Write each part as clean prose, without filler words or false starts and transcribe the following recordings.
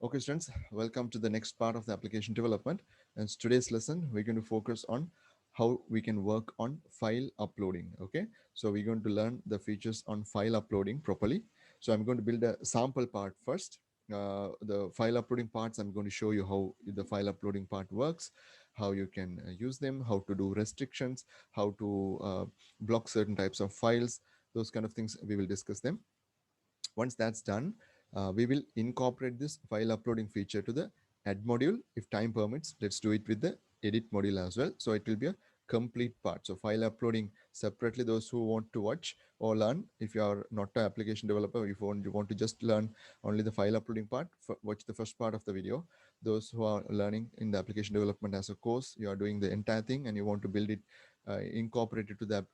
Okay, students, welcome to the next part of the application development. And today's lesson, we're going to focus on how we can work on file uploading. Okay, so we're going to learn the features on file uploading properly. So I'm going to build a sample part first. The file uploading parts, I'm going to show you how the file uploading part works, how you can use them, how to do restrictions, how to block certain types of files, those kind of things. We will discuss them. Once that's done, we will incorporate this file uploading feature to the add module. If time permits, let's do it with the edit module as well. So it will be a complete part. So file uploading separately, those who want to watch or learn, if you are not an application developer, if you want to just learn only the file uploading part, watch the first part of the video. Those who are learning in the application development as a course, you are doing the entire thing and you want to build it, incorporate it to the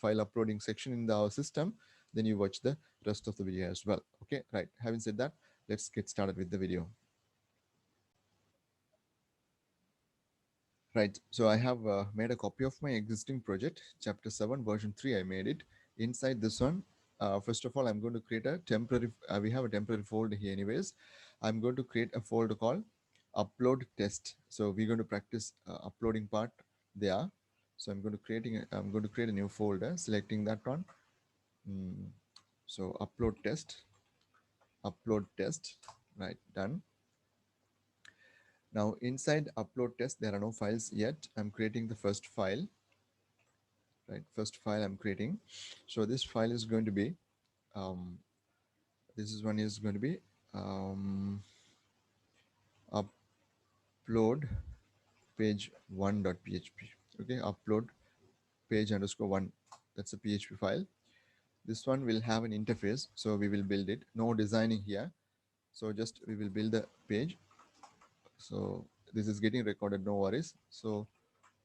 file uploading section in our system, then you watch the rest of the video as well. Okay, right. Having said that, let's get started with the video. Right, so I have made a copy of my existing project, chapter 7, version 3. I made it. Inside this one, first of all, I'm going to create a temporary, we have a temporary folder here anyways. I'm going to create a folder called upload test. So we're going to practice uploading part there. So I'm going to create a new folder, selecting that one. So upload test, right, done. Now inside upload test, there are no files yet. I'm creating the first file, right? First file I'm creating. So this file is going to be, um, this is one is going to be um, upload page one.php. Okay, upload page underscore one. That's a PHP file. This one will have an interface. So we will build it. No designing here. So just we will build the page. So this is getting recorded, no worries. So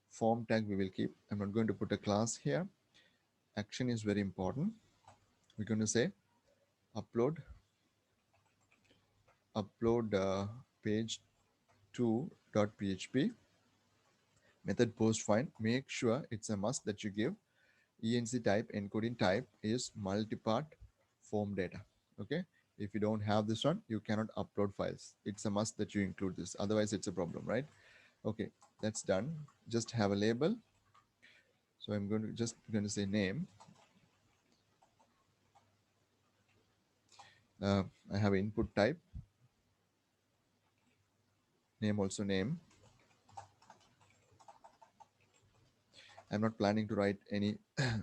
form tag we will keep. I'm not going to put a class here. Action is very important. We're going to say upload page 2.php method post find. Make sure it's a must that you give enc type encoding type is multipart form data. Okay, if you don't have this one, you cannot upload files. It's a must that you include this, otherwise it's a problem, right? Okay, that's done. Just have a label. So I'm going to say name. I have input type, name, also name. I'm not planning to write any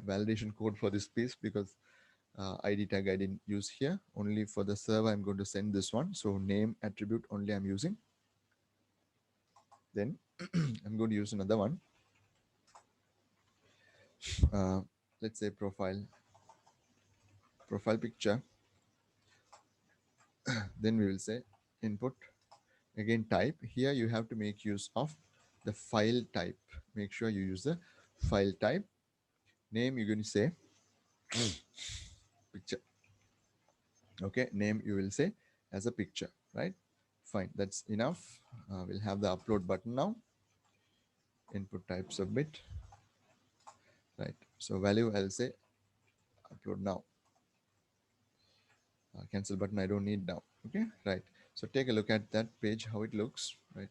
validation code for this piece because ID tag I didn't use here. Only for the server I'm going to send this one. So name attribute only I'm using. Then I'm going to use another one. Uh, let's say profile picture. Then we will say input. Again type. Here you have to make use of the file type. Make sure you use the file type. Name you're going to say picture. Okay, name you will say as a picture, right? Fine, that's enough. We'll have the upload button now. Input type submit, right? So value I'll say upload now. Cancel button I don't need now. Okay, right? So take a look at that page, how it looks, right?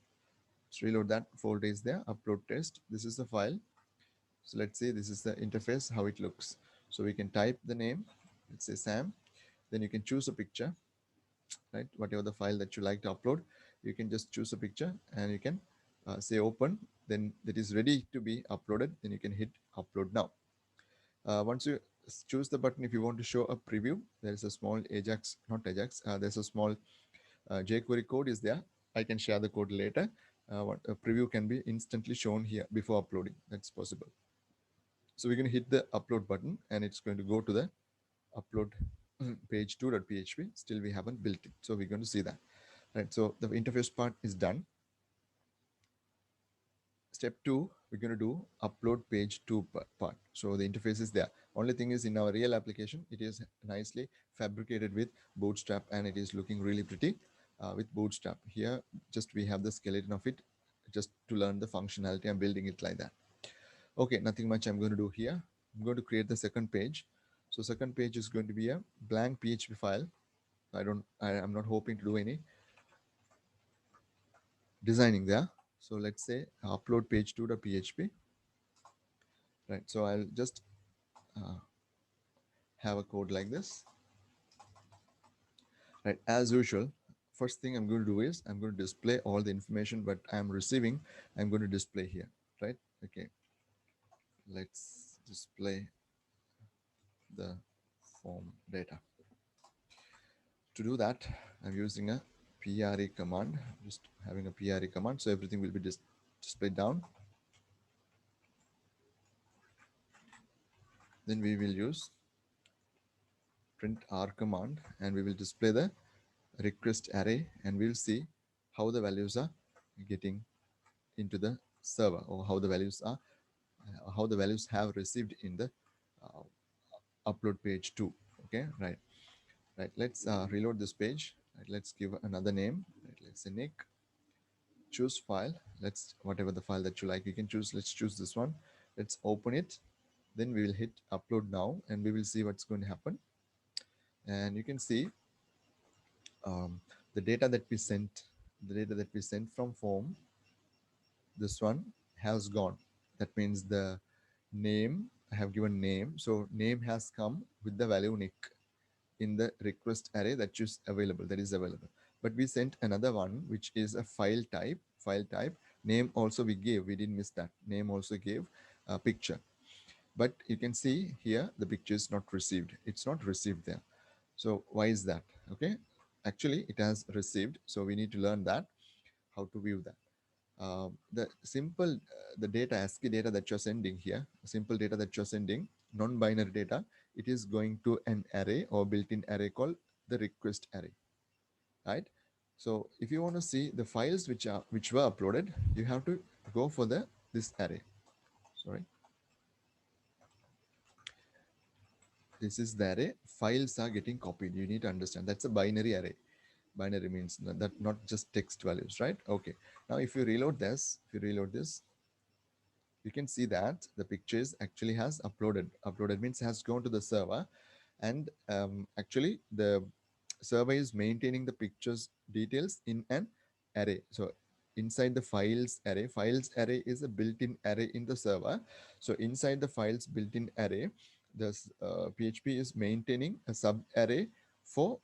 Let's reload that. Folder is there. Upload test. This is the file. So let's see, this is the interface, how it looks. So we can type the name. Let's say Sam. Then you can choose a picture, right? Whatever the file that you like to upload, you can just choose a picture and you can say open. Then it is ready to be uploaded. Then you can hit upload now. Once you choose the button, if you want to show a preview, there is a small Ajax, not Ajax, there's a small jQuery code is there. I can share the code later. What a preview can be instantly shown here before uploading. That's possible. So we're going to hit the upload button and it's going to go to the upload page 2.php. Still we haven't built it. So we're going to see that. Right. So the interface part is done. Step 2, we're going to do upload page 2 part. So the interface is there. Only thing is, in our real application, it is nicely fabricated with Bootstrap and it is looking really pretty with Bootstrap. Here just we have the skeleton of it just to learn the functionality. I'm building it like that. Okay, nothing much I'm going to do here. I'm going to create the second page. So second page is going to be a blank PHP file. I'm not hoping to do any designing there. So let's say upload page 2.php, right? So I'll just uh, have a code like this, right? As usual, first thing I'm going to do is I'm going to display all the information what I'm receiving. I'm going to display here, right? Okay, let's display the form data. To do that, I'm using a pre command, just having a pre command, so everything will be displayed down. Then we will use print r command, and we will display the request array, and we'll see how the values are getting into the server, or how the values have received in the uh, upload page 2. Okay, right, let's reload this page, right, let's give another name, right, let's say Nick. Choose file, let's whatever the file that you like, you can choose. Let's choose this one. Let's open it. Then we will hit upload now, and we will see what's going to happen. And you can see um, the data that we sent, from form, this one has gone. That means the name, I have given name, so name has come with the value Nick in the request array that is available. But we sent another one which is a file type. Name also we gave, we didn't miss that. Name also gave a picture, but you can see here the picture is not received. It's not received there. So why is that? Okay, actually it has received, so we need to learn that, how to view that. The simple the data, ASCII data that you're sending here, simple data that you're sending, non-binary data, it is going to an array or built-in array called the request array, right? So if you want to see the files which were uploaded, you have to go for this array. Sorry, this is the array. Files are getting copied. You need to understand that's a binary array. Binary means that not just text values, right? Okay. Now if you reload this, you can see that the pictures actually has uploaded means has gone to the server. And actually the server is maintaining the pictures details in an array. So inside the files array is a built-in array in the server. So inside the files built-in array, the PHP is maintaining a sub array for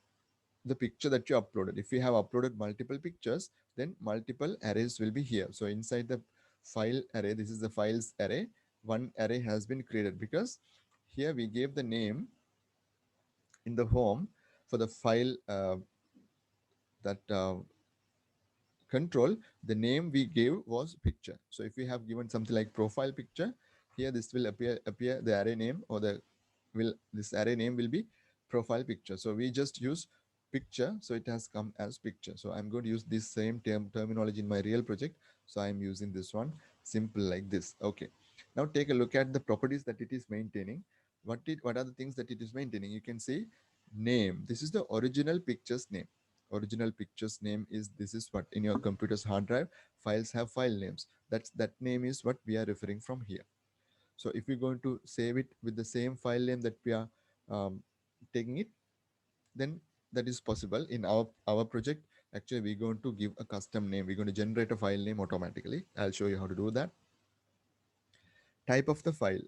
the picture that you uploaded. If you have uploaded multiple pictures, then multiple arrays will be here. So inside the file array, this is the files array, one array has been created because here we gave the name in the home for the file that control. The name we gave was picture. So if we have given something like profile picture, here this will appear the array name, or this array name will be profile picture. So we just use picture, so it has come as picture. So I'm going to use this same terminology in my real project. So I'm using this one, simple like this. Okay, now take a look at the properties that it is maintaining. What are the things that it is maintaining? You can see name, this is the original picture's name. Original picture's name is, this is what in your computer's hard drive, files have file names. That name is what we are referring from here. So if we're going to save it with the same file name that we are um, taking it, then that is possible. In our project, actually we're going to give a custom name. We're going to generate a file name automatically. I'll show you how to do that. Type of the file,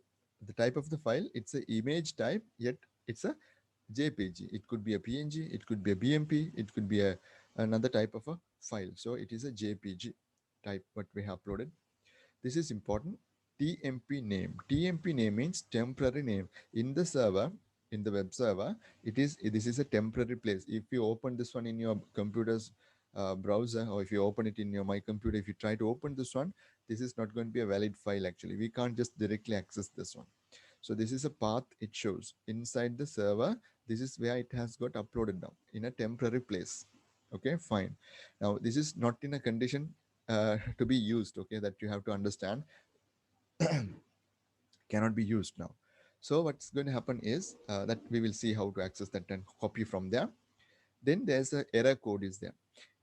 it's a image type, yet it's a JPG. It could be a PNG, it could be a BMP, it could be another type of a file. So it is a JPG type what we have uploaded. This is important. TMP name. TMP name means temporary name. In the server, in the web server, this is a temporary place. If you open this one in your computer's browser, or if you open it in your my computer, if you try to open this one, this is not going to be a valid file actually. We can't just directly access this one. So this is a path it shows inside the server. This is where it has got uploaded now in a temporary place. Okay, fine. Now this is not in a condition to be used. Okay, that you have to understand, cannot be used now. So what's going to happen is that we will see how to access that and copy from there. Then there's a error code is there.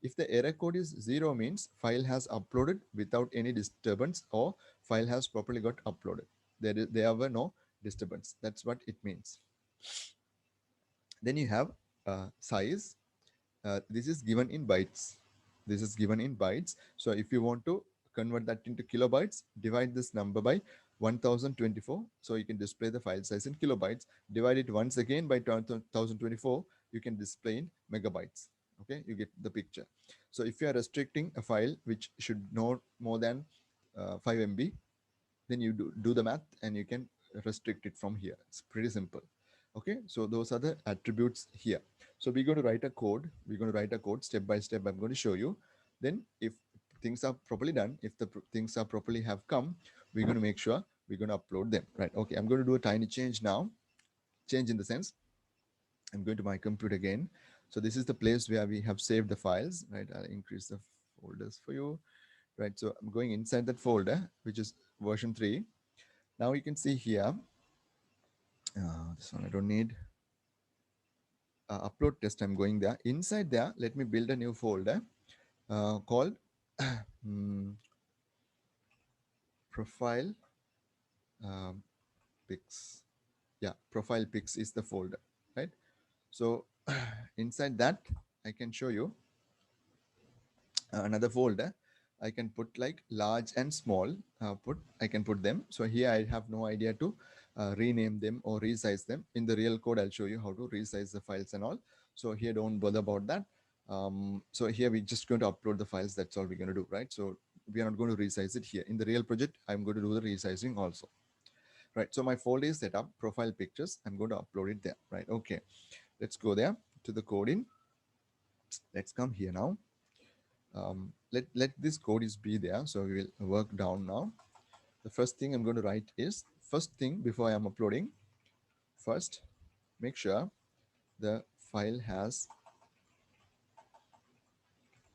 If the error code is 0 means file has uploaded without any disturbance, or file has properly got uploaded. There were no disturbance. That's what it means. Then you have size. This is given in bytes. This is given in bytes. So if you want to convert that into kilobytes, divide this number by 1024. So you can display the file size in kilobytes. Divide it once again by 1024. You can display in megabytes. Okay, you get the picture. So if you are restricting a file which should not more than 5 MB, then you do the math and you can restrict it from here. It's pretty simple. Okay, so those are the attributes here. So we're going to write a code. We're going to write a code step by step. I'm going to show you. Then if things are properly done, if the things are properly have come, we're going to make sure we're going to upload them, right? Okay, I'm going to do a tiny change now. Change in the sense, I'm going to my computer again. So this is the place where we have saved the files, right? I'll increase the folders for you, right? So I'm going inside that folder, which is version 3. Now you can see here, this one I don't need. Upload test, I'm going there. Inside there, let me build a new folder called profile um, pics. Yeah, profile pics is the folder, right? So inside that, I can show you another folder. I can put like large and small, I can put them. So here I have no idea to rename them or resize them. In the real code, I'll show you how to resize the files and all. So here, don't bother about that. So here we're just going to upload the files. That's all we're going to do, right? So we are not going to resize it here. In the real project, I'm going to do the resizing also. Right, so my folder is set up, profile pictures. I'm going to upload it there, right? Okay, let's go there to the coding. Let's come here now. Let this code is be there. So we will work down now. The first thing I'm going to write is, first thing before I am uploading, first make sure the file has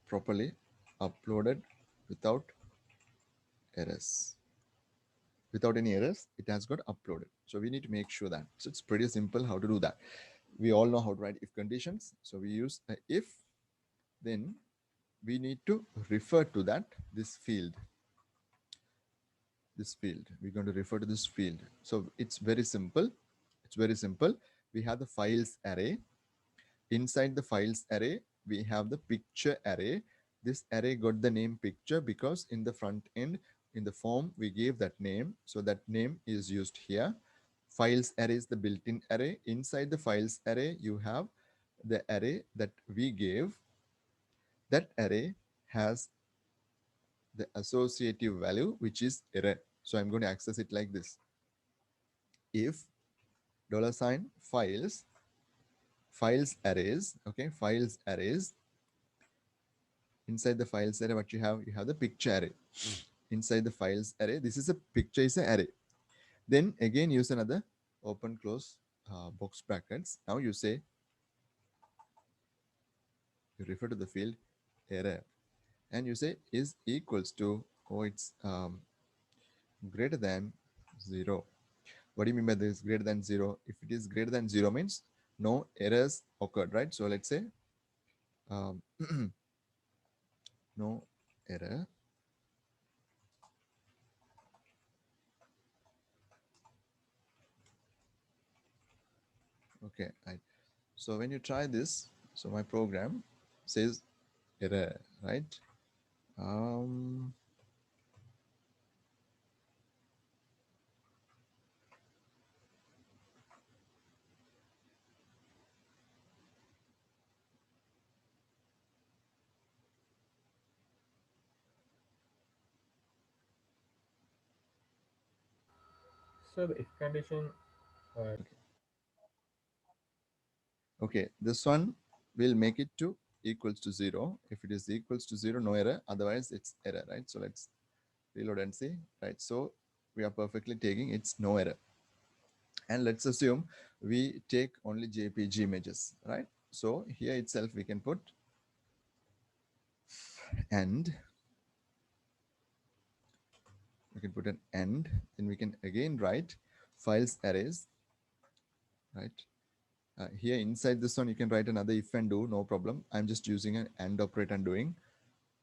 properly uploaded without errors. Without any errors, it has got uploaded. So we need to make sure that. So it's pretty simple how to do that. We all know how to write if conditions. So we use a if, then we need to refer to that, this field. This field, we're going to refer to this field. So it's very simple. It's very simple. We have the files array. Inside the files array, we have the picture array. This array got the name picture because in the front end, in the form, we gave that name. So that name is used here. Files array is the built-in array. Inside the files array, you have the array that we gave. That array has the associative value, which is error. So I'm going to access it like this. If $files, files arrays, okay, files arrays. Inside the files array, what you have the picture array. Inside the files array, this is a picture is an array. Then again use another open close box brackets. Now you say, you refer to the field error, and you say is equals to, oh, it's greater than 0. What do you mean by this greater than 0? If it is greater than 0 means no errors occurred, right? So let's say um, no error. Okay, right. So when you try this, so my program says error, right? Um, So the if condition, uh, okay, this one will make it to equals to 0. If it is equals to 0, no error. Otherwise, it's error, right? So let's reload and see, right? So we are perfectly taking it's no error. And let's assume we take only JPG images, right? So here itself we can put and we can put an and, then we can again write files arrays, right? Here inside this one, you can write another if and do, no problem. I'm just using an and operator and doing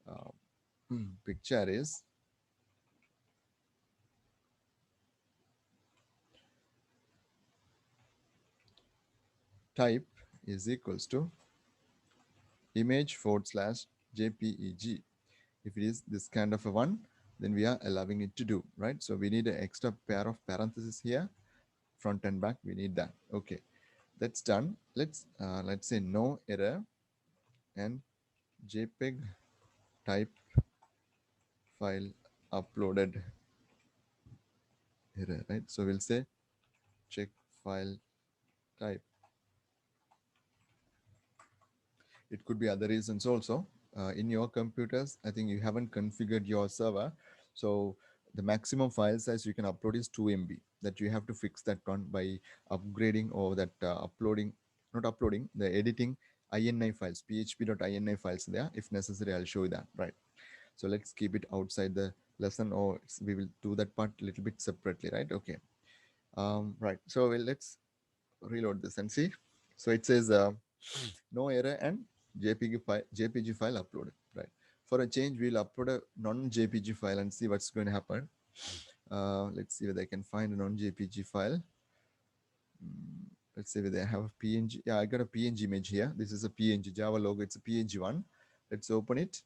uh, picture arrays. Type is equals to image forward slash JPEG. If it is this kind of a one, then we are allowing it to do, right? So we need an extra pair of parentheses here, front and back, we need that. Okay, that's done. Let's say no error and JPEG type file uploaded error, right? So we'll say check file type. It could be other reasons also. In your computers, I think you haven't configured your server. So the maximum file size you can upload is 2 MB. That you have to fix that one by upgrading, or that uploading, not uploading, the editing ini files, php.ini files there. If necessary, I'll show you that, right? So let's keep it outside the lesson, or we will do that part a little bit separately, right? Okay. Right. So let's reload this and see. So it says no error and JPG file uploaded. Right. For a change, we'll upload a non-JPG file and see what's going to happen. Let's see whether I can find a non-JPG file. Let's say whether I have a PNG. Yeah, I got a PNG image here. This is a PNG Java logo. It's a PNG one. Let's open it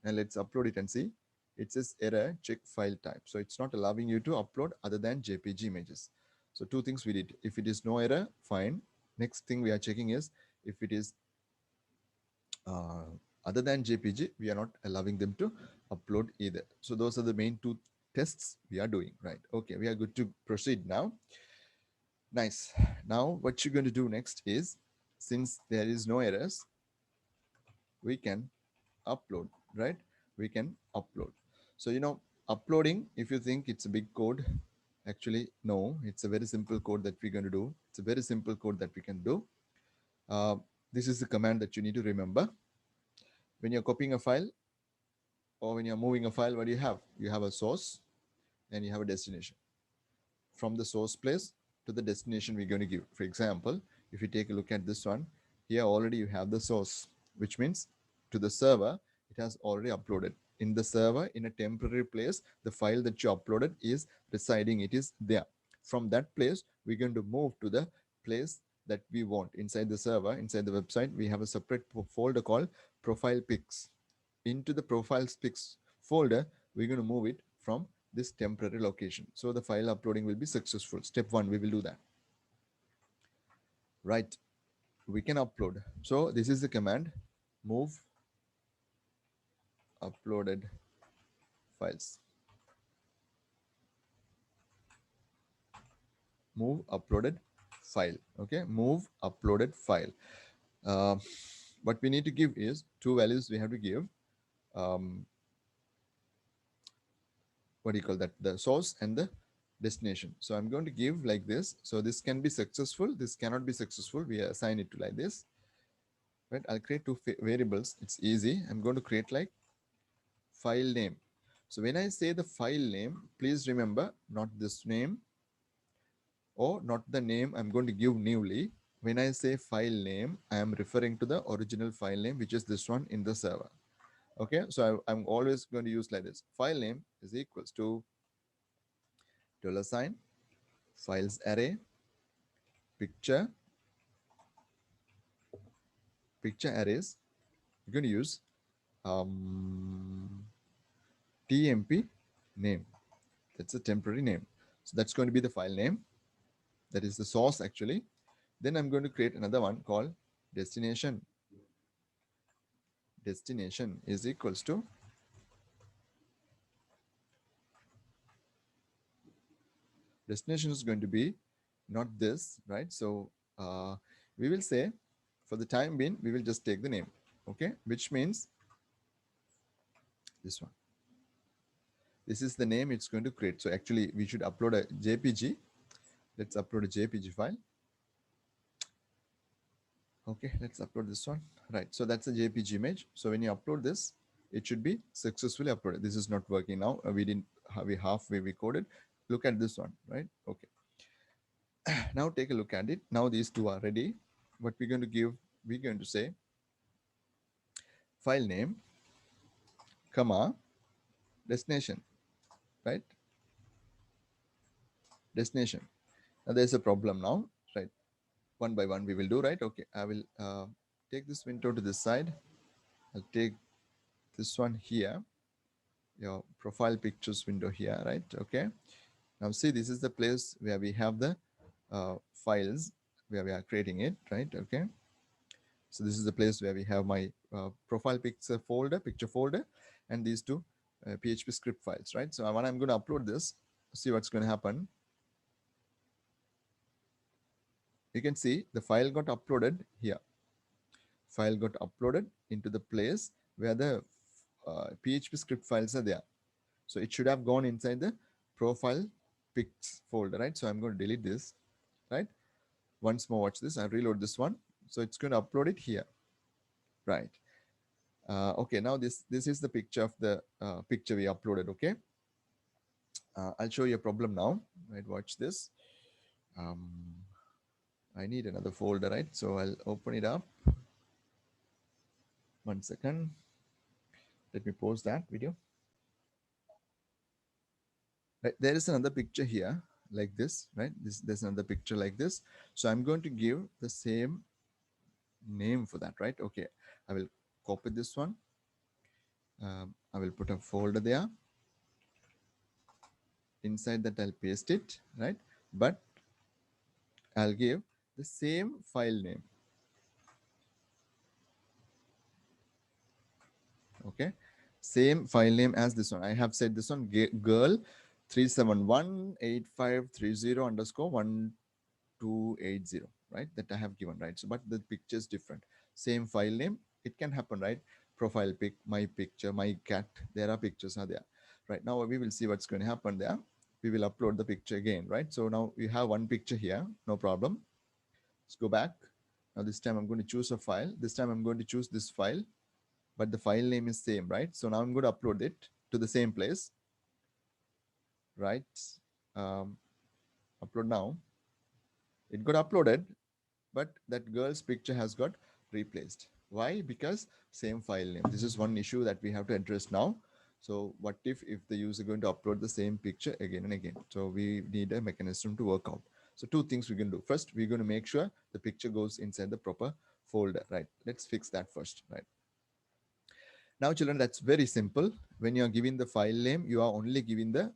and let's upload it and see. It says error, check file type. So it's not allowing you to upload other than JPG images. So two things we did. If it is no error, fine. Next thing we are checking is if it is uh, other than JPG, we are not allowing them to upload either. So those are the main two tests we are doing, right? Okay, we are good to proceed now. Nice. Now what you're going to do next is, since there is no errors, we can upload, right? We can upload. So, uploading, if you think it's a big code, actually, no, it's a very simple code that we're going to do. It's a very simple code that we can do. Uh, this is the command that you need to remember. When you're copying a file or when you're moving a file, what do you have? You have a source and you have a destination. From the source place to the destination we're going to give. For example, if you take a look at this one, here already you have the source, which means to the server, it has already uploaded. In the server, in a temporary place, the file that you uploaded is residing, it is there. From that place, we're going to move to the place that we want. Inside the server, inside the website, we have a separate folder called profile pics. Into the profiles pics folder, we're going to move it from this temporary location. So the file uploading will be successful. Step one, we will do that. Right. We can upload. So this is the command, move uploaded files. Move uploaded file. Okay. Move uploaded file. Uh, what we need to give is two values we have to give. What do you call that? The source and the destination. So I'm going to give like this. So this can be successful. This cannot be successful. We assign it to like this. Right? I'll create two variables. It's easy. I'm going to create like file name. So when I say the file name, please remember not this name or not the name I'm going to give newly. When I say file name, I am referring to the original file name, which is this one in the server. Okay, so I'm always going to use like this. File name is equals to $sign files array picture arrays. You're going to use tmp name. That's a temporary name. So that's going to be the file name. That is the source actually. Then I'm going to create another one called destination. Destination is equals to destination is going to be not this, right? So we will say for the time being, we will just take the name, okay? Which means this one. This is the name it's going to create. So actually we should upload a JPG. Let's upload a JPG file. Okay, let's upload this one. Right, so that's a JPG image. So when you upload this, it should be successfully uploaded. This is not working now. We halfway we coded. Look at this one, right? Okay. Now take a look at it. Now these two are ready. What we're going to give, we're going to say file name, comma, destination, right? Destination. Now there's a problem now, right? One by one we will do, right? Okay, I will take this window to this side. I'll take this one here, your profile pictures window here, right? Okay. Now see, this is the place where we have the files where we are creating it, right? Okay. So this is the place where we have my profile picture folder, and these two PHP script files, right? So when I'm going to upload this, see what's going to happen. You can see the file got uploaded here. File got uploaded into the place where the PHP script files are there. So it should have gone inside the profile pics folder, right? So I'm going to delete this, right? Once more, watch this. I reload this one. So it's going to upload it here, right? Okay, now this is the picture of the picture we uploaded. Okay, I'll show you a problem now. Right, watch this. Um, I need another folder, right? So I'll open it up. 1 second. Let me pause that video. Right, there is another picture here like this, right? There's another picture like this. So I'm going to give the same name for that, right? Okay, I will copy this one. I will put a folder there. Inside that I'll paste it, right? But I'll give the same file name. Okay, same file name as this one. I have said this one girl 3718530 underscore 1280, right? That I have given, right? So but the picture is different. Same file name. It can happen, right? Profile pic, my picture, my cat. There are pictures are there. Right now we will see what's going to happen there. We will upload the picture again, right? So now we have one picture here, no problem. Let's go back. Now this time I'm going to choose a file. This time I'm going to choose this file, but the file name is same, right? So now I'm going to upload it to the same place, right? Um, Upload now. It got uploaded, but that girl's picture has got replaced. Why? Because same file name. This is one issue that we have to address now. So what if the user going to upload the same picture again and again? So we need a mechanism to work out. So two things we can do. First, we're going to make sure the picture goes inside the proper folder, right? Let's fix that first, right? Now, children, that's very simple. When you are giving the file name, you are only giving the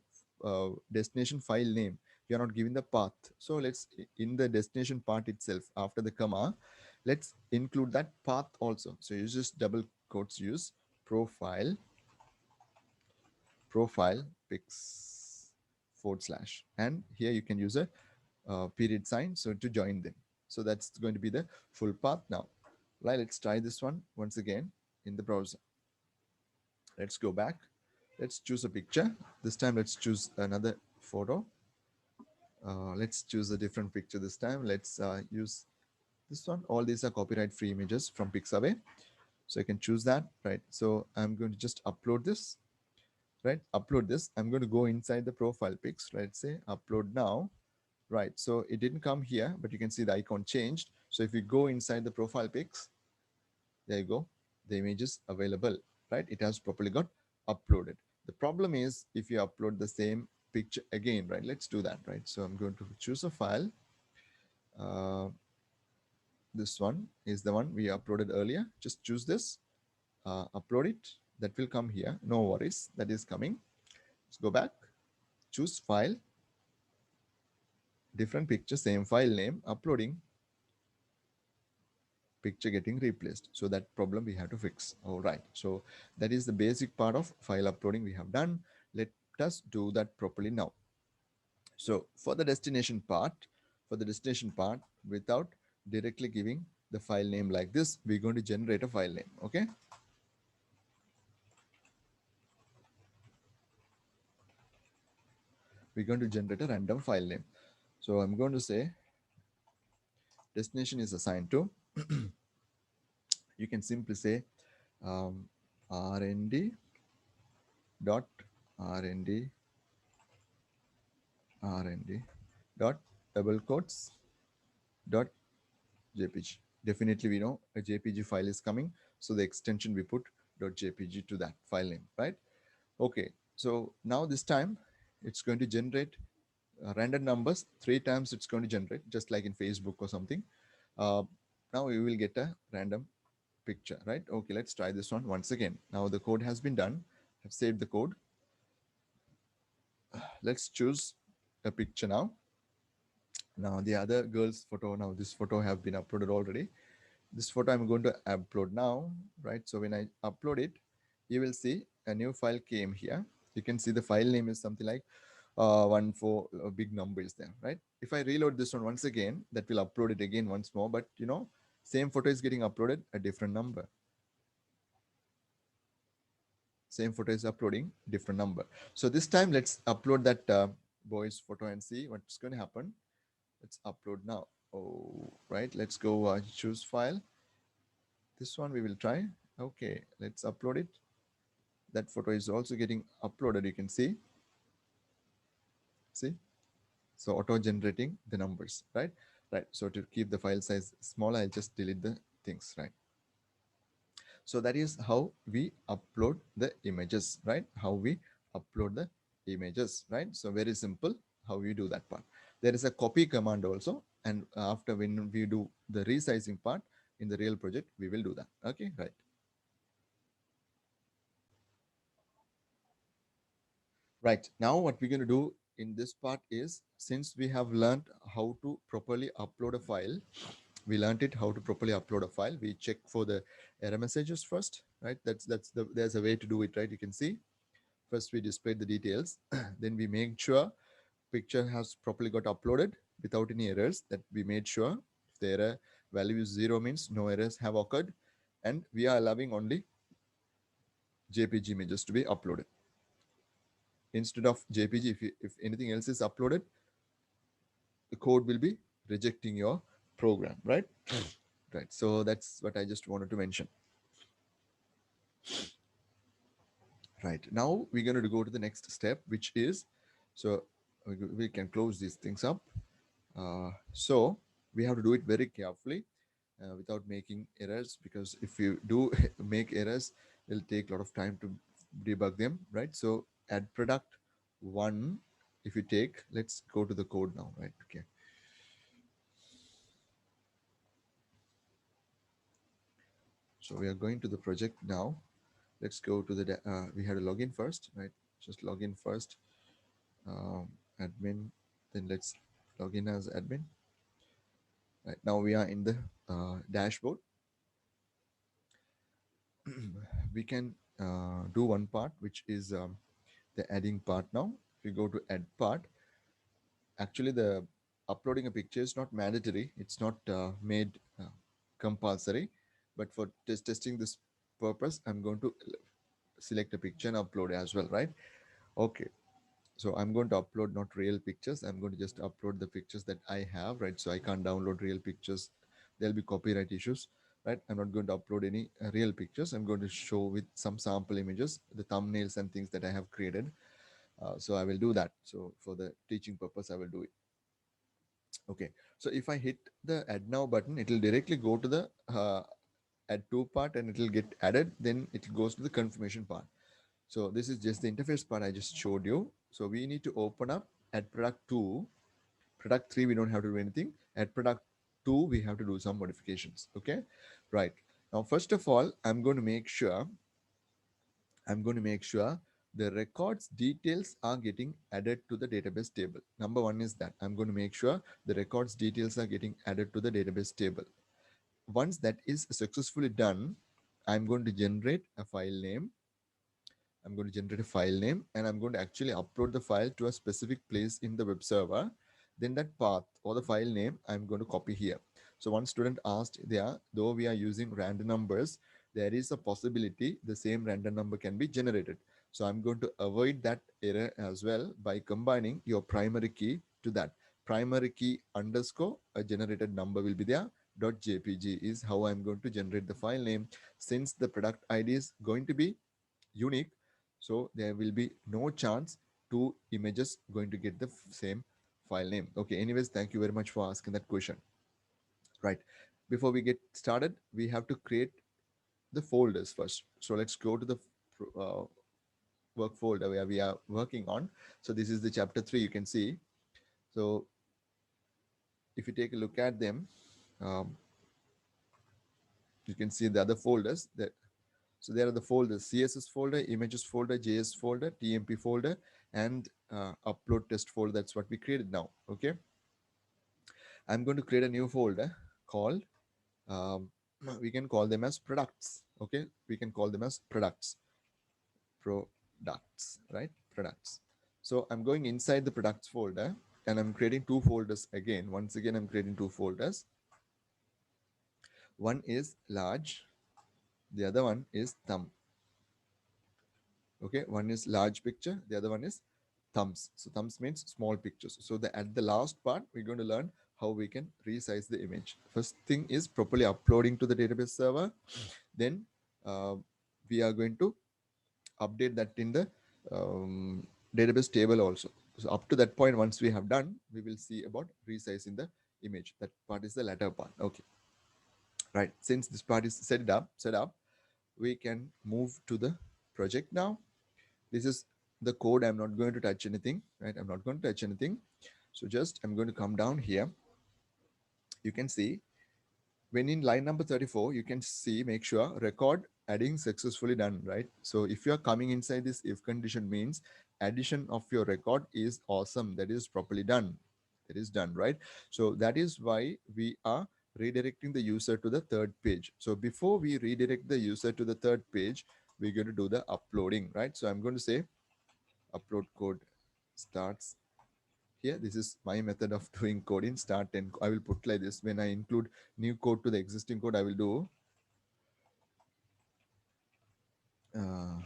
destination file name. You are not giving the path. So let's, in the destination part itself, after the comma, let's include that path also. So you just double quotes use profile pics / and here you can use a period sign so to join them. So that's going to be the full path now. Right, let's try this one once again in the browser. Let's go back. Let's choose a picture. This time let's choose another photo. Let's choose a different picture this time. Let's use this one. All these are copyright free images from Pixabay. So I can choose that, right? So I'm going to just upload this, right? Upload this. I'm going to go inside the profile pics. Let's say upload now, right? So it didn't come here, but you can see the icon changed. So if you go inside the profile pics, there you go. The image is available, right? It has properly got uploaded. The problem is if you upload the same picture again, right? Let's do that, right? So I'm going to choose a file. Uh, this one is the one we uploaded earlier. Just choose this, upload it. That will come here. No worries. That is coming. Let's go back. Choose file. Different picture, same file name. Uploading. Picture getting replaced. So that problem we have to fix. All right. So that is the basic part of file uploading we have done. Let us do that properly now. So for the destination part, without directly giving the file name like this, we're going to generate a file name. Okay. We're going to generate a random file name. So I'm going to say destination is assigned to, you can simply say rnd dot rnd dot double quotes dot jpg. Definitely we know a jpg file is coming, so the extension we put dot jpg to that file name, right? Okay, so now this time it's going to generate random numbers 3 times. It's going to generate just like in Facebook or something. uh, Now we will get a random picture, right? Okay, let's try this one once again. Now the code has been done. I've saved the code. Let's choose a picture now. Now the other girl's photo, now this photo have been uploaded already. This photo I'm going to upload now, right? So when I upload it, you will see a new file came here. You can see the file name is something like one for a big number is there, right? If I reload this one once again, that will upload it again once more, but you know, same photo is getting uploaded, a different number. Same photo is uploading, different number. So this time let's upload that boy's photo and see what's going to happen. Let's upload now. Oh, right. Let's go choose file. This one we will try. Okay, let's upload it. That photo is also getting uploaded. You can see. So auto generating the numbers, right? Right. So to keep the file size small, I'll just delete the things, right? So that is how we upload the images, right? How we upload the images, right? So very simple how we do that part. There is a copy command also. And after when we do the resizing part in the real project, we will do that. Okay, right. Right. Now what we're going to do in this part is, since we have learned how to properly upload a file, we learned it how to properly upload a file. We check for the error messages first, right? There's a way to do it, right? You can see first we display the details, then we make sure picture has properly got uploaded without any errors. That we made sure if the error value is 0 means no errors have occurred, and we are allowing only JPG images to be uploaded instead of JPG. If anything else is uploaded, the code will be rejecting your program, right? Right. So that's what I just wanted to mention. Right. Now we're going to go to the next step, which is, so we can close these things up. So we have to do it very carefully without making errors, because if you do make errors, it'll take a lot of time to debug them, right? So add product one, if you take, let's go to the code now, right? Okay. So we are going to the project now. Let's go to the, we had a login first, right? Just login first, admin, then let's log in as admin. Right now we are in the dashboard. We can do one part, which is the adding part. Now if you go to add part, actually the uploading a picture is not mandatory, it's not made compulsory, but for testing this purpose, I'm going to select a picture and upload as well, right? Okay, so I'm going to upload not real pictures, I'm going to just upload the pictures that I have, right? So I can't download real pictures, there'll be copyright issues, right? I'm not going to upload any real pictures, I'm going to show with some sample images, the thumbnails and things that I have created. So I will do that. So for the teaching purpose, I will do it. Okay, so if I hit the add now button, it will directly go to the add to part and it will get added, then it goes to the confirmation part. So this is just the interface part I just showed you. So we need to open up add product 2. Product 3, we don't have to do anything. Add product 2, we have to do some modifications. Okay, right. Now, first of all, I'm going to make sure the records details are getting added to the database table. Number one is that I'm going to make sure the records details are getting added to the database table. Once that is successfully done, I'm going to generate a file name. I'm going to generate a file name and I'm going to actually upload the file to a specific place in the web server. Then that path or the file name I'm going to copy here. So one student asked there, though we are using random numbers, there is a possibility the same random number can be generated. So I'm going to avoid that error as well by combining your primary key to that. Primary key underscore a generated number will be there. .jpg is how I'm going to generate the file name. Since the product ID is going to be unique, so there will be no chance two images going to get the same file name. Okay, anyways, thank you very much for asking that question. Right, before we get started, we have to create the folders first. So let's go to the uh, work folder where we are working on. So this is the chapter 3, you can see. So if you take a look at them, um, You can see the other folders that. So there are the folders: CSS folder, images folder, JS folder, TMP folder, and upload test folder. That's what we created now. Okay. I'm going to create a new folder called, um, we can call them as products. Okay. We can call them as products, right? Products. So I'm going inside the products folder and I'm creating two folders again. Once again, I'm creating two folders. One is large, the other one is thumb. Okay, one is large picture, the other one is thumbs. So thumbs means small pictures. So at the last part, we're going to learn how we can resize the image. First thing is properly uploading to the database server. Then uh, we are going to update that in the database table also. So up to that point, once we have done, we will see about resizing the image. That part is the latter part. Okay, right. Since this part is set up, we can move to the project now. This is the code. I'm not going to touch anything, right? I'm not going to touch anything. So just I'm going to come down here. You can see when in line number 34, you can see, make sure record adding successfully done, right? So if you're coming inside this if condition means addition of your record is awesome. That is properly done. It is done, right? So that is why we are redirecting the user to the third page. So before we redirect the user to the third page, we're going to do the uploading, right? So I'm going to say upload code starts here. This is my method of doing coding. Start and I will put like this. When I include new code to the existing code, I will do uh,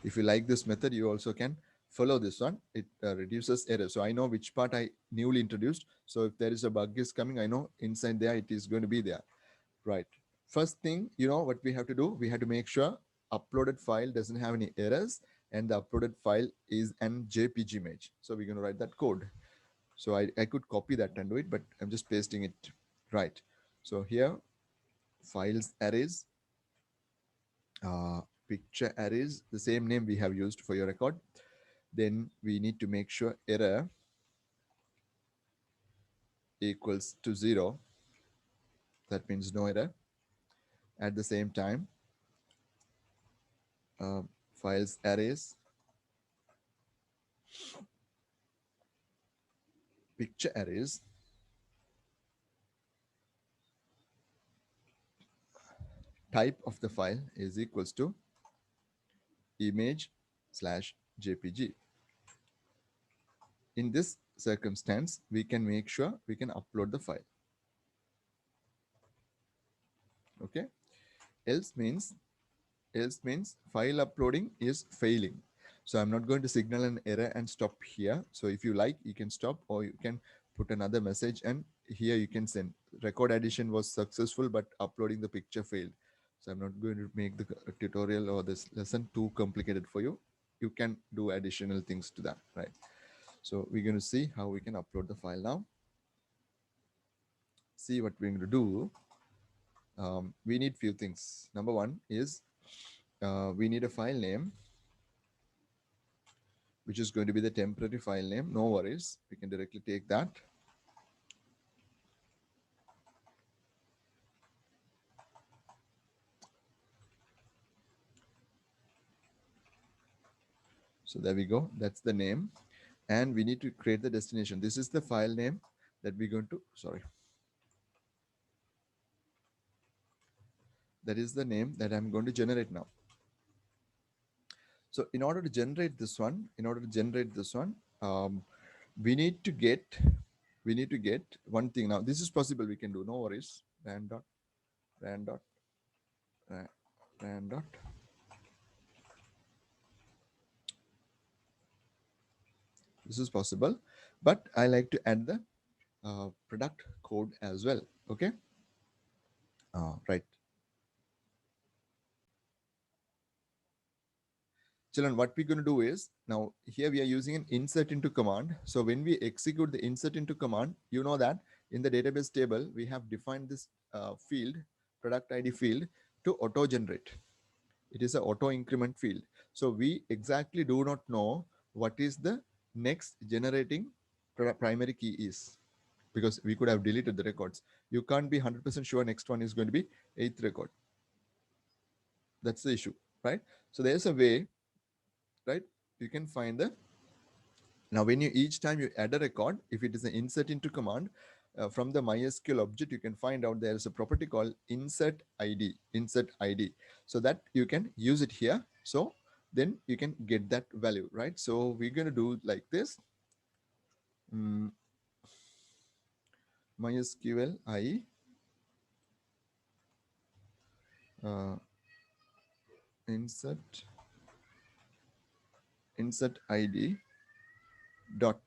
if you like this method, you also can follow this one. It reduces error. So I know which part I newly introduced. So if there is a bug is coming, I know inside there it is going to be there, right? First thing, you know what we have to do? We have to make sure uploaded file doesn't have any errors and the uploaded file is an JPG image. So we're going to write that code. So I could copy that and do it, but I'm just pasting it, right? So here, files arrays, uh, picture arrays, the same name we have used for your record. Then we need to make sure error equals to 0. That means no error. At the same time, uh, files arrays, picture arrays, type of the file is equals to image slash JPG. In this circumstance, we can make sure we can upload the file. Okay. Else means file uploading is failing. So I'm not going to signal an error and stop here. So if you like, you can stop or you can put another message and here you can send record addition was successful, but uploading the picture failed. So I'm not going to make the tutorial or this lesson too complicated for you. You can do additional things to that, right? So we're going to see how we can upload the file now. See what we're going to do. We need few things. Number one is we need a file name, which is going to be the temporary file name. No worries, we can directly take that. So there we go. That's the name. And we need to create the destination. This is the file name that we're going to, sorry. That is the name that I'm going to generate now. So in order to generate this one, we need to get one thing. Now this is possible. We can do, no worries. Ran dot, ran dot, ran dot. This is possible, but I like to add the product code as well. Okay. Right. Children, what we're going to do is, now here we are using an insert into command. So when we execute the insert into command, you know that in the database table, we have defined this field, product ID field, to auto generate. It is an auto increment field. So we exactly do not know what is the next generating primary key is, because we could have deleted the records. You can't be 100% sure next one is going to be 8th record. That's the issue, right? So there's a way, right? You can find the, now when you each time you add a record, if it is an insert into command, from the MySQL object, you can find out there is a property called insert ID, insert ID, so that you can use it here. So then you can get that value, right? So we're going to do like this. MySQL I insert ID dot,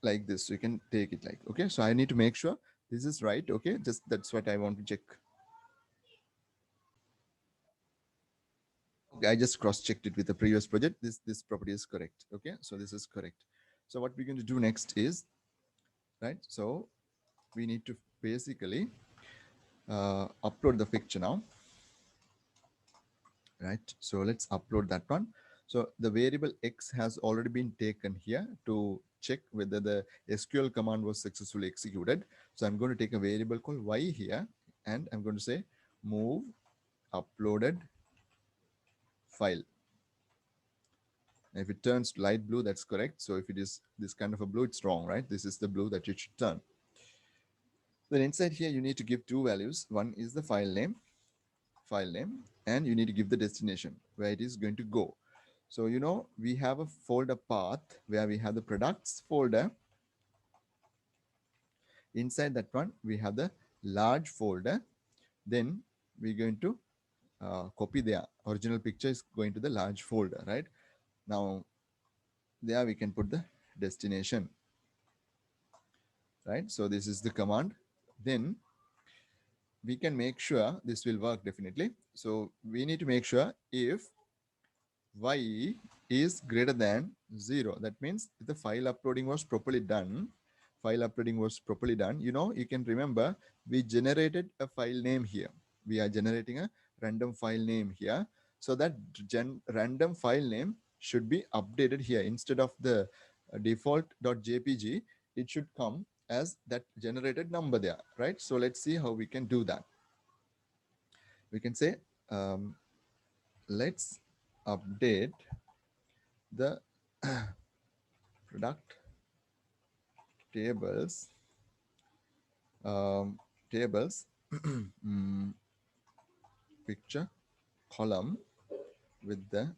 like this. So you can take it like, okay, so I need to make sure this is right. Okay, just that's what I want to check. Okay, I just cross-checked it with the previous project. This property is correct. Okay, so this is correct. So what we're going to do next is, right, so we need to basically upload the picture now, right? So let's upload that one. So the variable X has already been taken here to check whether the SQL command was successfully executed. So I'm going to take a variable called Y here, and I'm going to say move uploaded file. If it turns light blue, that's correct. So if it is this kind of a blue, it's wrong, right? This is the blue that it should turn. Then inside here, you need to give two values. One is the file name, and you need to give the destination where it is going to go. So, you know, we have a folder path where we have the products folder. Inside that one, we have the large folder. Then we're going to copy the original picture is going to the large folder, right? Now, there we can put the destination, right? So this is the command. Then we can make sure this will work definitely. So we need to make sure if y is greater than 0, that means the file uploading was properly done. You know, you can remember we generated a file name here. We are generating a random file name here. So that random file name should be updated here. Instead of the default.jpg, it should come as that generated number there, right? So let's see how we can do that. We can say, let's update the product tables tables picture column with the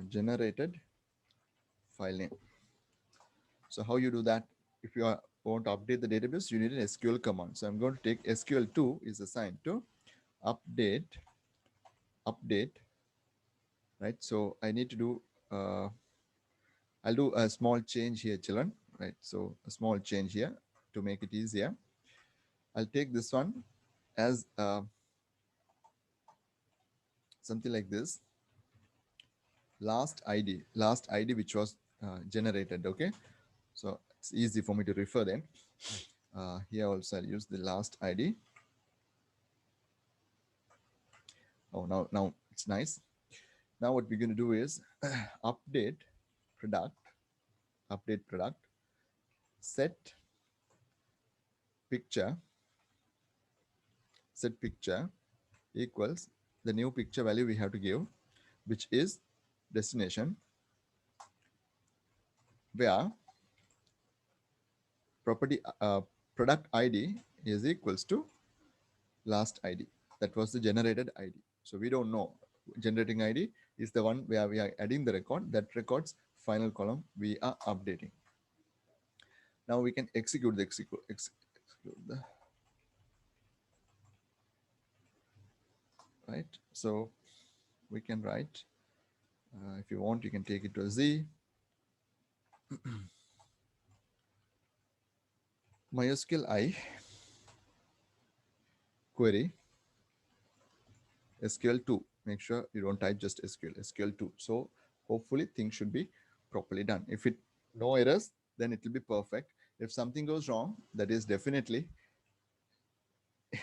generated file name. So how you do that? If you want to update the database, you need an SQL command. So I'm going to take SQL2 is assigned to update, right? So I need to do, I'll do a small change here, children, right? So a small change here to make it easier. I'll take this one as something like this. Last ID which was generated. Okay, so it's easy for me to refer them. Here also I'll use the last ID. Oh, now it's nice. Now what we're going to do is update product, set picture equals the new picture value we have to give, which is destination, where property product ID is equals to last ID. That was the generated ID. So we don't know. Generating ID is the one where we are adding the record. That record's final column we are updating. Now we can execute the right. So we can write. If you want, you can take it to a Z. MySQL I query SQL2. Make sure you don't type just SQL2. So hopefully things should be properly done. If it no errors, then it will be perfect. If something goes wrong, that is definitely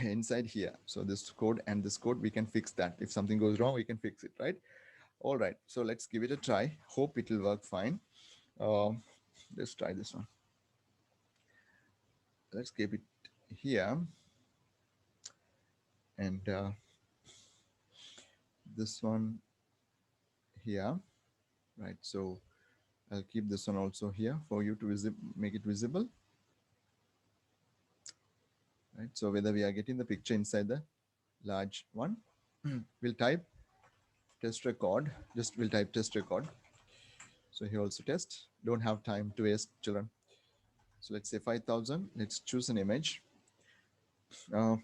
inside here. So this code and this code, we can fix that. If something goes wrong, we can fix it, right? All right, so let's give it a try. Hope it will work fine. Let's try this one. Let's keep it here. and this one here, right? So I'll keep this one also here for you to make it visible, right? So whether we are getting the picture inside the large one, we'll type test record. Just we'll type test record. So here also test. Don't have time to waste, children. So let's say 5,000. Let's choose an image. Uh,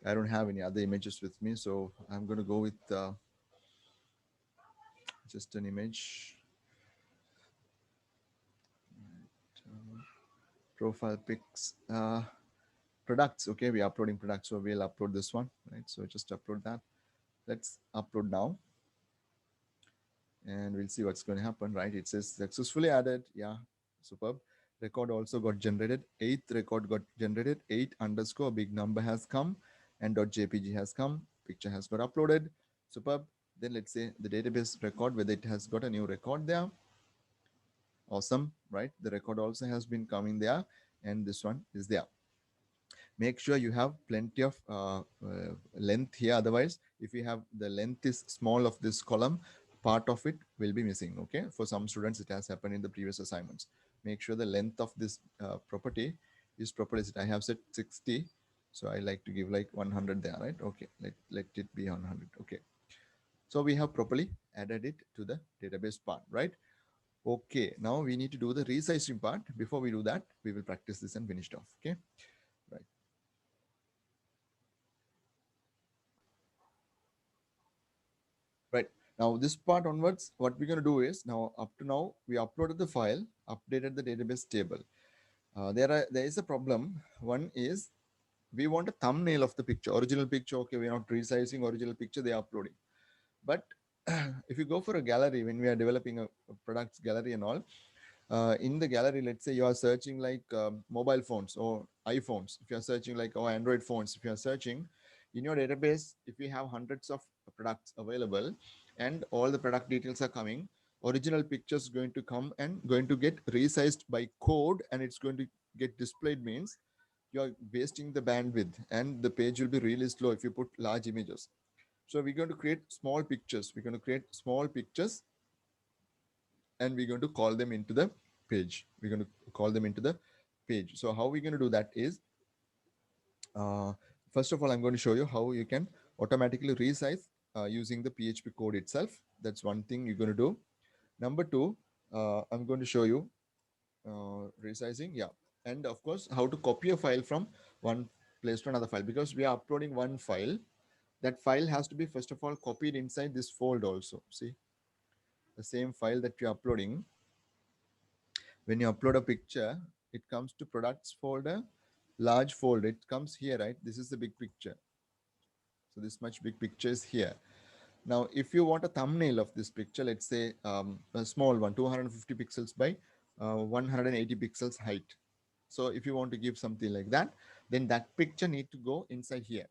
I don't have any other images with me, so I'm going to go with just an image. Profile pics. Products. Okay, we are uploading products, so we'll upload this one, right? So just upload that. Let's upload now, and we'll see what's going to happen, right? It says successfully added. Yeah, superb. Record also got generated. Eighth record got generated. 8 underscore big number has come, and .jpg has come. Picture has got uploaded. Superb. Then let's say the database record, whether it has got a new record there. Awesome, right? The record also has been coming there, and this one is there. Make sure you have plenty of length here. Otherwise, if you have the length is small of this column, part of it will be missing. Okay, for some students it has happened in the previous assignments. Make sure the length of this property is properly set. I have set 60, so I like to give like 100 there, right? Okay, let it be 100. Okay, so we have properly added it to the database part, right? Okay, now we need to do the resizing part. Before we do that, we will practice this and finish it off. Okay, right. Right. Now this part onwards, what we're going to do is, now up to now, we uploaded the file, updated the database table. There is a problem. One is we want a thumbnail of the picture, original picture. Okay, we're not resizing original picture, they are uploading. But if you go for a gallery, when we are developing a products gallery and all, in the gallery, let's say you are searching like mobile phones or iPhones. If you are searching like Android phones, if you are searching in your database, if you have hundreds of products available and all the product details are coming, original pictures going to come and going to get resized by code, and it's going to get displayed, means you're wasting the bandwidth and the page will be really slow if you put large images. So we're going to create small pictures. We're going to create small pictures and we're going to call them into the page. We're going to call them into the page. So how we're going to do that is, uh, first of all, I'm going to show you how you can automatically resize using the PHP code itself. That's one thing you're going to do. Number two, I'm going to show you resizing. Yeah. And of course, how to copy a file from one place to another file, because we are uploading one file. That file has to be, first of all, copied inside this folder also. See, the same file that you're uploading, when you upload a picture, it comes to products folder, large folder. It comes here, right? This is the big picture. So this much big picture is here. Now, if you want a thumbnail of this picture, let's say a small one, 250 pixels by 180 pixels height. So if you want to give something like that, then that picture need to go inside here.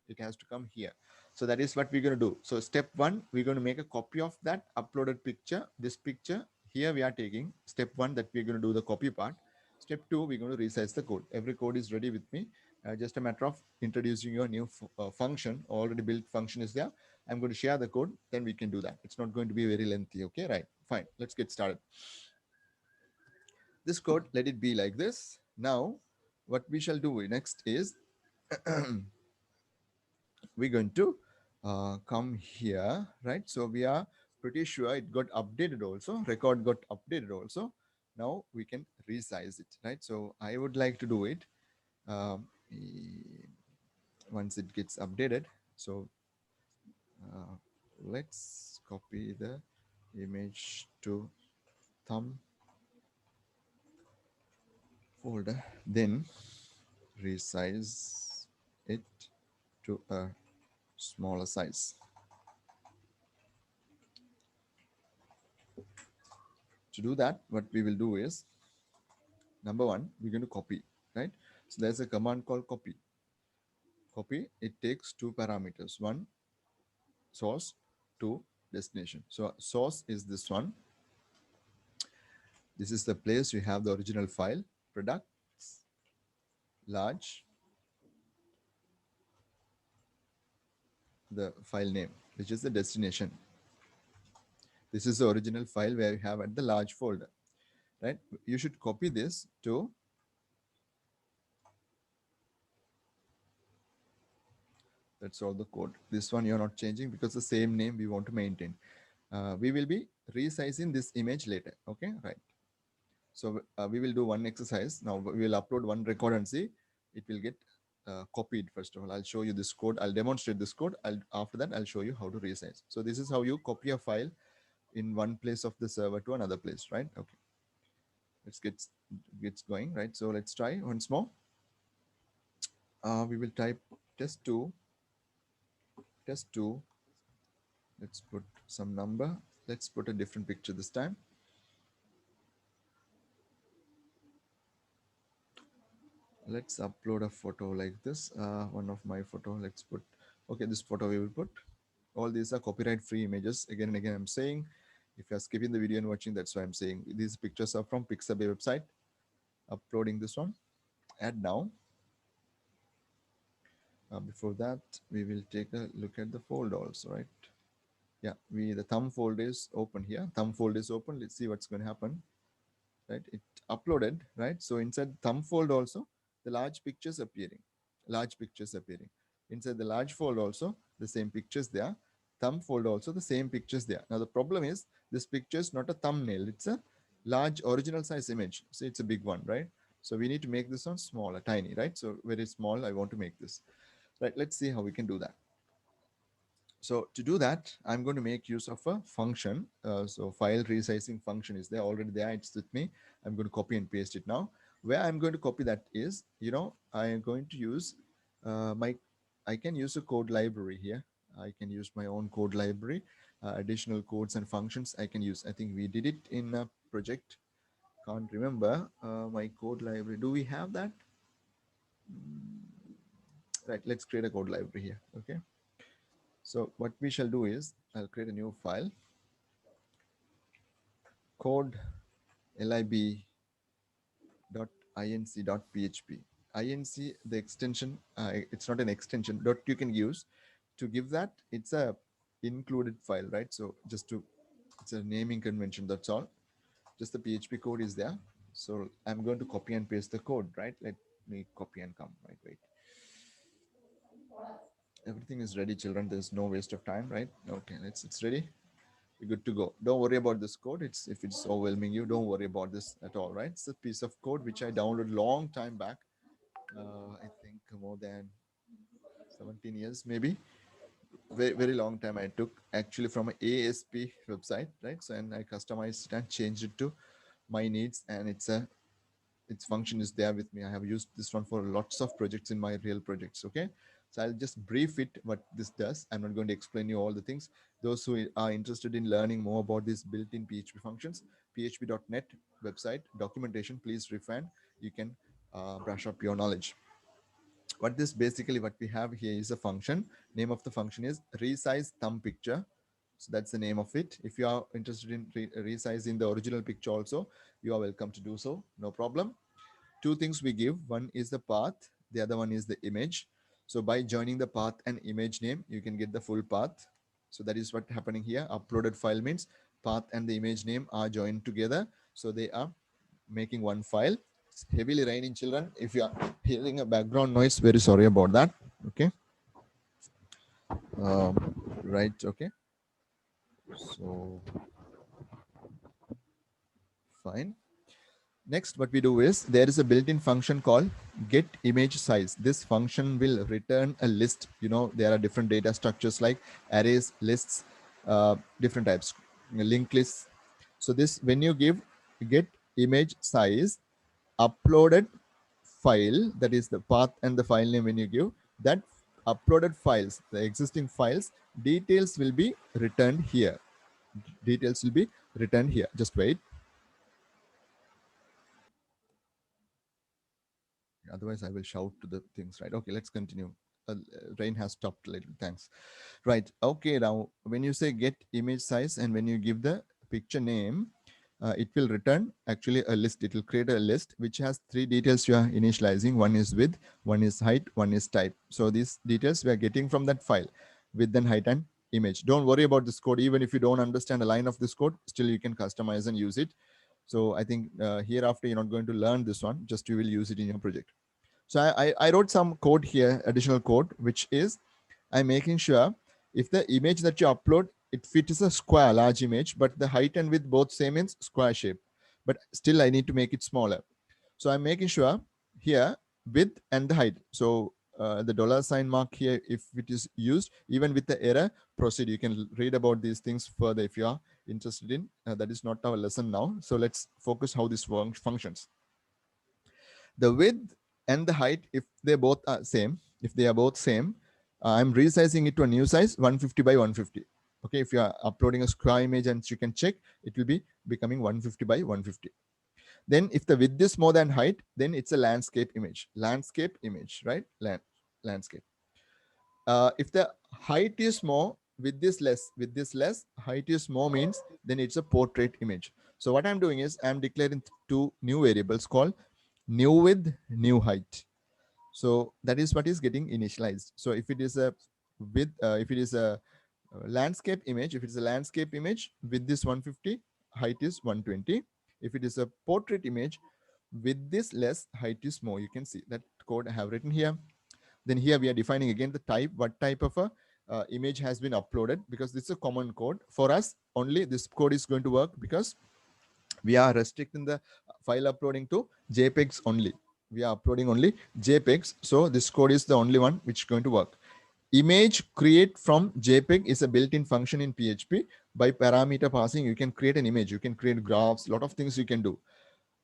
It has to come here. So that is what we're going to do. So step one, we're going to make a copy of that uploaded picture. This picture here we are taking step one, that we're going to do the copy part. Step two, we're going to resize the code. Every code is ready with me. Just a matter of introducing your new function. Already built function is there. I'm going to share the code. Then we can do that. It's not going to be very lengthy. Okay, right? Fine. Let's get started. This code, let it be like this. Now, what we shall do next is we're going to come here, right? So we are pretty sure it got updated also, record got updated also. Now we can resize it, right? So I would like to do it once it gets updated. So let's copy the image to thumb folder, then resize it to a smaller size. To do that, what we will do is, number one, we're going to copy, right? So there's a command called copy. Copy, it takes two parameters, one source, two destination. So source is this one. This is the place you have the original file, products, large, the file name, which is the destination. This is the original file where you have at the large folder, right? You should copy this to, that's all the code. This one you're not changing because the same name we want to maintain. We will be resizing this image later. Okay, right. So we will do one exercise. Now we will upload one record and see it will get copied. First of all, I'll show you this code. I'll demonstrate this code. After that, I'll show you how to resize. So this is how you copy a file in one place of the server to another place, right? Okay, let's get going, right? So let's try once more. We will type test2, test2. Let's put some number. Let's put a different picture this time. Let's upload a photo like this. One of my photo. Let's put, okay, this photo we will put. All these are copyright free images. Again and again, I'm saying, if you're skipping the video and watching, that's why I'm saying these pictures are from Pixabay website. Uploading this one. Add now. Before that, we will take a look at the folder also, right? Yeah, the thumb folder is open here. Thumb folder is open. Let's see what's going to happen. Right, it uploaded, right? So inside thumb folder also, the large pictures appearing. Large pictures appearing. Inside the large folder also, the same pictures there. Thumb folder also, the same pictures there. Now the problem is, this picture is not a thumbnail. It's a large original size image. So it's a big one, right? So we need to make this one smaller, tiny, right? So very small, I want to make this. Right, let's see how we can do that. So to do that, I'm going to make use of a function. So file resizing function is there already there. It's with me. I'm going to copy and paste it now. Where I'm going to copy that is, I am going to use I can use a code library here. I can use my own code library, additional codes and functions I can use. I think we did it in a project. Can't remember my code library. Do we have that? Right, let's create a code library here. Okay. So what we shall do is, I'll create a new file, code lib.inc.php. Inc, the extension, it's not an extension, dot you can use to give that. It's a included file, right? So it's a naming convention, that's all. Just the PHP code is there. So I'm going to copy and paste the code, right? Let me copy and come, right? Wait. Everything is ready, children. There's no waste of time, right? Okay, it's ready. We're good to go. Don't worry about this code. If it's overwhelming you, don't worry about this at all, right? It's a piece of code which I downloaded long time back. I think more than 17 years, maybe. Very, very long time I took actually from an ASP website, right? So, and I customized it and changed it to my needs, and its function is there with me. I have used this one for lots of projects in my real projects. Okay, so I'll just brief it what this does. I'm not going to explain you all the things. Those who are interested in learning more about these built-in PHP functions, php.net website documentation, please refer. You can brush up your knowledge. What we have here is a function. Name of the function is resize thumb picture. So that's the name of it. If you are interested in resizing the original picture also, you are welcome to do so, no problem. Two things we give. One is the path, the other one is the image. So by joining the path and image name, you can get the full path. So that is what happening here. Uploaded file means path and the image name are joined together. So they are making one file. It's heavily raining, children. If you are hearing a background noise, very sorry about that. Okay. Right. Okay. So fine. Next, what we do is, there is a built-in function called get image size. This function will return a list. There are different data structures like arrays, lists, different types, linked lists. So this, when you give get image size, uploaded file, that is the path and the file name, when you give that uploaded files, the existing files, details will be returned here. Details will be returned here. Just wait. Otherwise I will shout to the things, right? Okay, let's continue. Rain has stopped a little, thanks. Right, okay, now when you say get image size and when you give the picture name, it will return actually a list. It will create a list which has three details you are initializing. One is width, one is height, one is type. So these details we are getting from that file. width and height and image. Don't worry about this code. Even if you don't understand a line of this code, still you can customize and use it. So I think hereafter you're not going to learn this one, just you will use it in your project. So I wrote some code here, additional code, which is I'm making sure if the image that you upload, it fits a square, large image, but the height and width both same means square shape. But still I need to make it smaller. So I'm making sure here width and the height. So the $ mark here, if it is used, even with the error, proceed. You can read about these things further if you are interested in. That is not our lesson now. So let's focus how this functions. The width and the height, if they both are same, if they are both same, I'm resizing it to a new size, 150 by 150. Okay, if you are uploading a square image and you can check, it will be becoming 150 by 150. Then if the width is more than height, then it's a landscape image. Landscape image, right? Landscape. If the height is more, with this less, height is more means then it's a portrait image. So what I'm doing is I'm declaring two new variables called new width, new height. So that is what is getting initialized. So if it is a width, if it is a landscape image, if it's a landscape image with this 150, height is 120. If it is a portrait image with this less, height is more. You can see that code I have written here. Then here we are defining again the type, what type of a image has been uploaded, because this is a common code for us. Only this code is going to work because we are restricting the file uploading to JPEGs only. We are uploading only JPEGs. So this code is the only one which is going to work. Image create from JPEG is a built-in function in PHP. By parameter passing, you can create an image. You can create graphs, a lot of things you can do.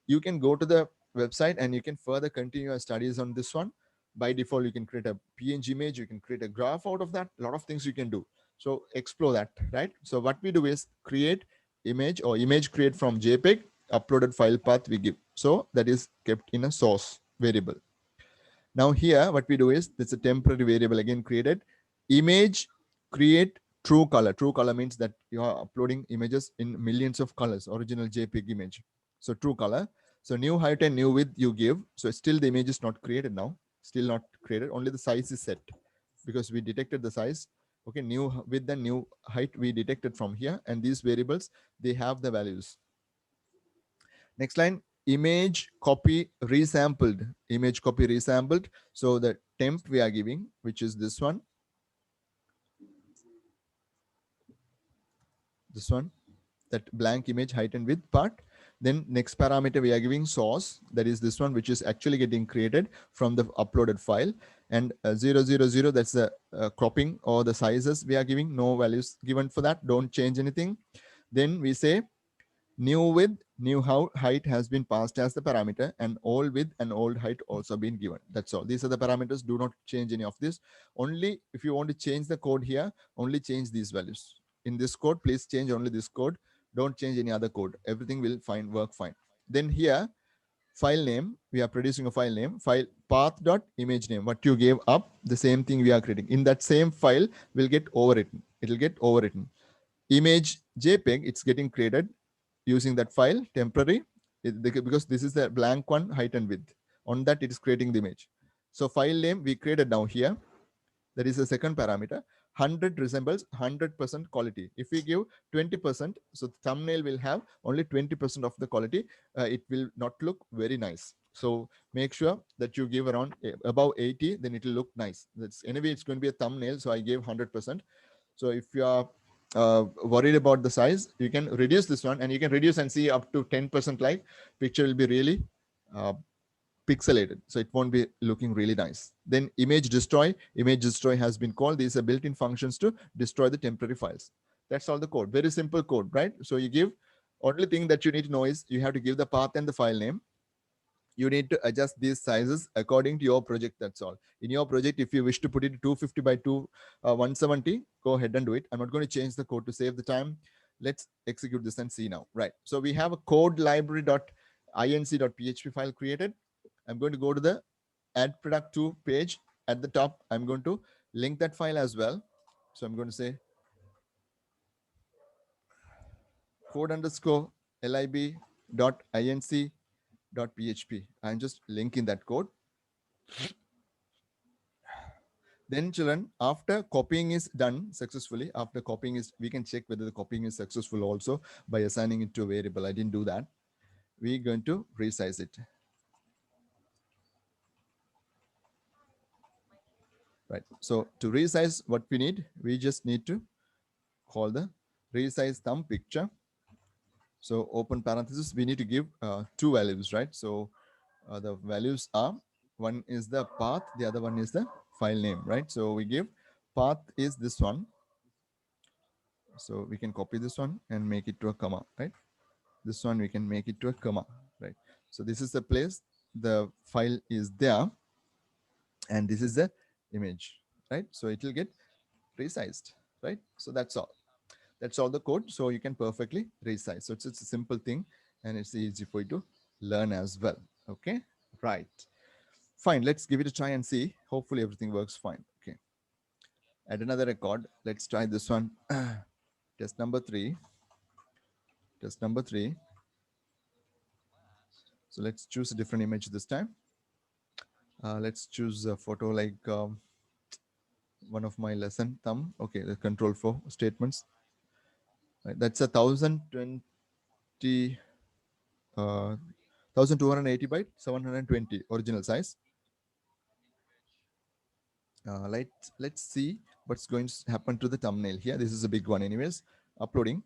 You can go to the website and you can further continue your studies on this one. By default, you can create a PNG image. You can create a graph out of that. A lot of things you can do. So explore that, right? So what we do is create image or image create from JPEG, uploaded file path we give. So that is kept in a source variable. Now here, what we do is, there's a temporary variable again created, image create true color. True color means that you are uploading images in millions of colors, original JPEG image. So true color. So new height and new width you give. So still the image is not created now, still not created. Only the size is set because we detected the size. Okay, new width and new height we detected from here. And these variables, they have the values. Next line, image copy resampled. Image copy resampled. So the temp we are giving, which is this one, that blank image height and width part. Then next parameter we are giving source, that is this one, which is actually getting created from the uploaded file. And 000, that's the cropping or the sizes we are giving. No values given for that. Don't change anything. Then we say new width, new height has been passed as the parameter, and old width and old height also been given. That's all. These are the parameters. Do not change any of this. Only if you want to change the code here, only change these values. In this code, please change only this code. Don't change any other code. Everything will work fine. Then here, file name, we are producing a file name, file path dot image name. What you gave up, the same thing we are creating. In that same file will get overwritten. It will get overwritten. Image JPEG, it's getting created using that file temporary, because this is the blank one, height and width. On that it is creating the image. So file name we created down here. That is the second parameter. 100 resembles 100% quality. If we give 20%, so the thumbnail will have only 20% of the quality. It will not look very nice. So make sure that you give around above 80, then it will look nice. That's anyway, it's going to be a thumbnail. So I gave 100%. So if you are worried about the size, you can reduce this one, and you can reduce and see up to 10%, like picture will be really pixelated, so it won't be looking really nice. Then image destroy has been called. These are built-in functions to destroy the temporary files. That's all the code. Very simple code, right? So you give, only thing that you need to know is you have to give the path and the file name. You need to adjust these sizes according to your project. That's all. In your project, if you wish to put it 250 by 170, go ahead and do it. I'm not going to change the code to save the time. Let's execute this and see now. Right, so we have a code library.inc.php file created. I'm going to go to the add product to page. At the top, I'm going to link that file as well. So I'm going to say code underscore lib.inc.php. I'm just linking that code. Then children, after copying is done successfully, after copying is, we can check whether the copying is successful also by assigning it to a variable. I didn't do that. We're going to resize it. Right. So to resize, what we need, we just need to call the resize thumb picture. So open parenthesis, we need to give two values, right? So the values are, one is the path, the other one is the file name, right? So we give path is this one. So we can copy this one and make it to a comma, right? This one we can make it to a comma, right? So this is the place the file is there, and this is the image, right? So it will get resized, right? So that's all the code. So you can perfectly resize. So it's a simple thing, and it's easy for you to learn as well. Okay, right, fine, let's give it a try and see. Hopefully everything works fine. Okay, add another record. Let's try this one. Test number 3. Test number 3. So let's choose a different image this time. Let's choose a photo like one of my lesson thumb. Okay, the control for statements. Right, that's a 1020 1280 by 720 original size. Let's see what's going to happen to the thumbnail here. This is a big one anyways. Uploading.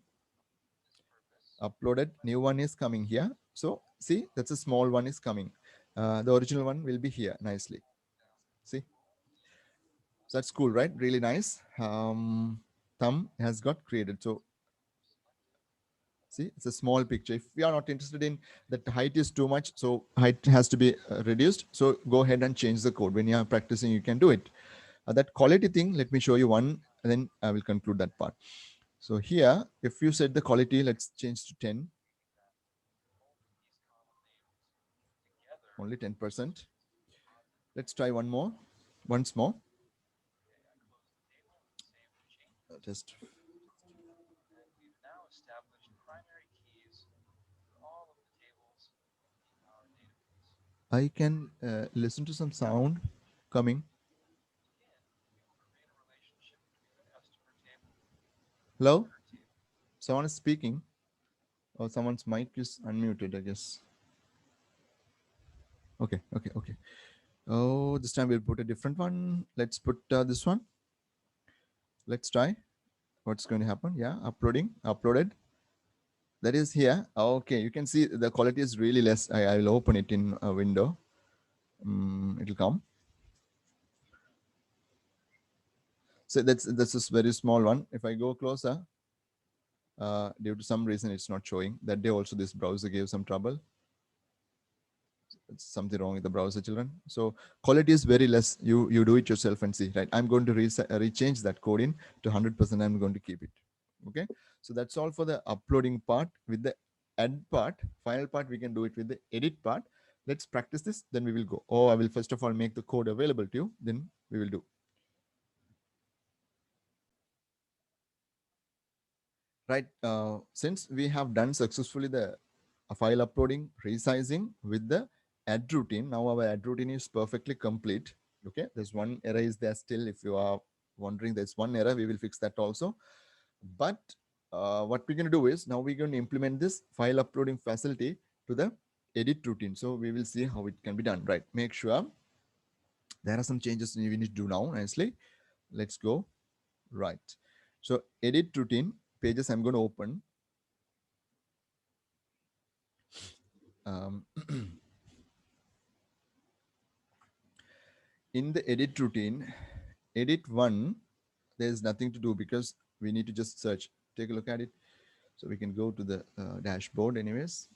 Uploaded. New one is coming here. So see, that's a small one is coming. The original one will be here nicely. See, so that's cool, right? Really nice. Thumb has got created. So see, it's a small picture. If we are not interested in that, the height is too much, so height has to be reduced. So go ahead and change the code. When you are practicing, you can do it. That quality thing, let me show you one, and then I will conclude that part. So here, if you set the quality, let's change to 10. Only 10%. Let's try once more. Just I can listen to some sound coming. Hello? Someone is speaking. Or someone's mic is unmuted, I guess. Okay. Oh, this time we'll put a different one. Let's put this one. Let's try what's going to happen. Yeah, uploaded. That is here. Okay, you can see the quality is really less. I will open it in a window. It'll come. So that's a very small one. If I go closer, due to some reason it's not showing. That day also this browser gave some trouble. It's something wrong with the browser, children. So quality is very less. You do it yourself and see, right? I'm going to rechange that code in to 100%. I'm going to keep it. Okay, so that's all for the uploading part. With the add part, final part, we can do it with the edit part. Let's practice this, then we will go. I will first of all make the code available to you, then we will do. Right, since we have done successfully the file uploading, resizing with the add routine, now our add routine is perfectly complete. Okay, there's one error is there still. If you are wondering, there's one error, we will fix that also. But what we're going to do is, now we're going to implement this file uploading facility to the edit routine. So we will see how it can be done. Right, make sure there are some changes we need to do now nicely. Let's go. Right, so edit routine pages I'm going to open. In the edit routine, edit one, there's nothing to do because we need to just search. Take a look at it. So we can go to the dashboard anyways.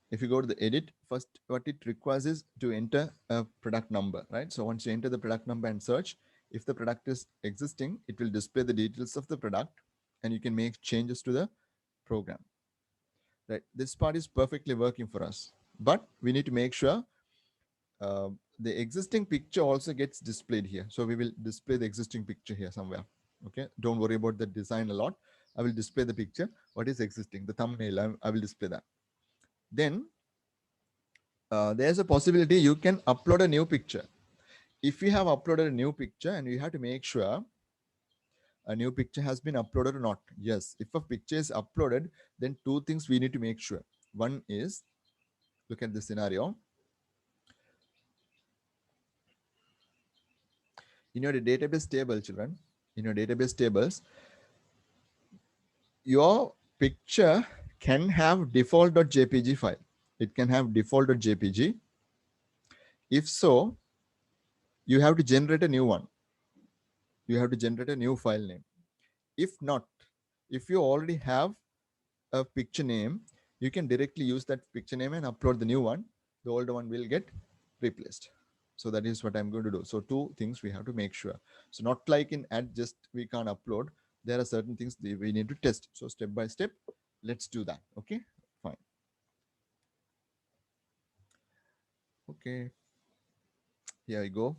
If you go to the edit, first what it requires is to enter a product number, right? So once you enter the product number and search, if the product is existing, it will display the details of the product and you can make changes to the program. Right, this part is perfectly working for us, but we need to make sure the existing picture also gets displayed here. So we will display the existing picture here somewhere. Okay, don't worry about the design a lot. I will display the picture, what is existing, the thumbnail, I will display that. Then there's a possibility you can upload a new picture. If you have uploaded a new picture, and you have to make sure a new picture has been uploaded or not. Yes, if a picture is uploaded, then two things we need to make sure. One is, look at the scenario. In your database table, children, in your database tables, your picture can have default.jpg file. It can have default.jpg. If so, you have to generate a new one. You have to generate a new file name. If not, if you already have a picture name, you can directly use that picture name and upload the new one. The older one will get replaced. So that is what I'm going to do. So two things we have to make sure. So not like in add just we can't upload. There are certain things we need to test. So step by step, let's do that. Okay, fine. Okay, here I go.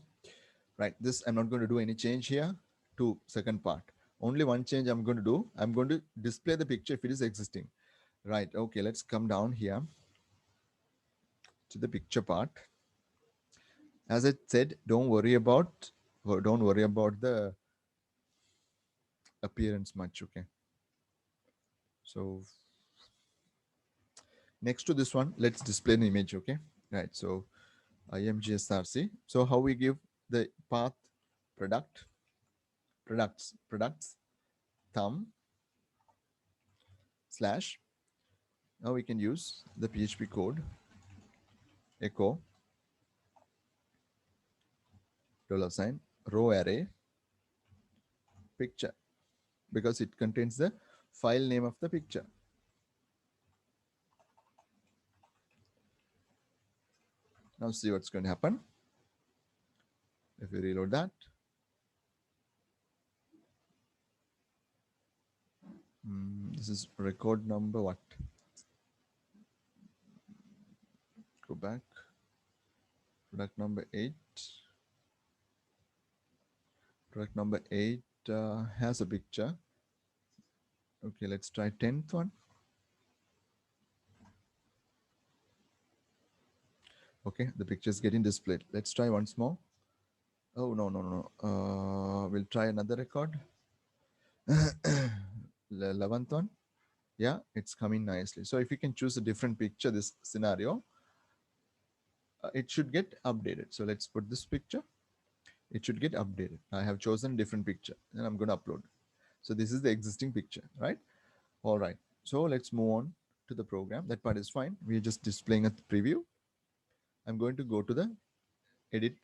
Right, this I'm not going to do any change here to second part. Only one change I'm going to do. I'm going to display the picture if it is existing. Right, okay, let's come down here to the picture part. As I said, don't worry about the appearance much. Okay, so next to this one, let's display an image. Okay, right, so imgsrc. So how we give the path, products thumb slash. Now we can use the PHP code echo $sign row array picture, because it contains the file name of the picture. Now see what's going to happen if we reload that. This is record number what? Go back. Product number 8. Product number 8 has a picture. Okay, let's try 10th one. Okay, the picture is getting displayed. Let's try once more. Oh, no. We'll try another record. The 11th one. Yeah, it's coming nicely. So if you can choose a different picture, this scenario, it should get updated. So let's put this picture. It should get updated. I have chosen different picture and I'm going to upload. So this is the existing picture, right? All right. So let's move on to the program. That part is fine. We're just displaying a preview. I'm going to go to the edit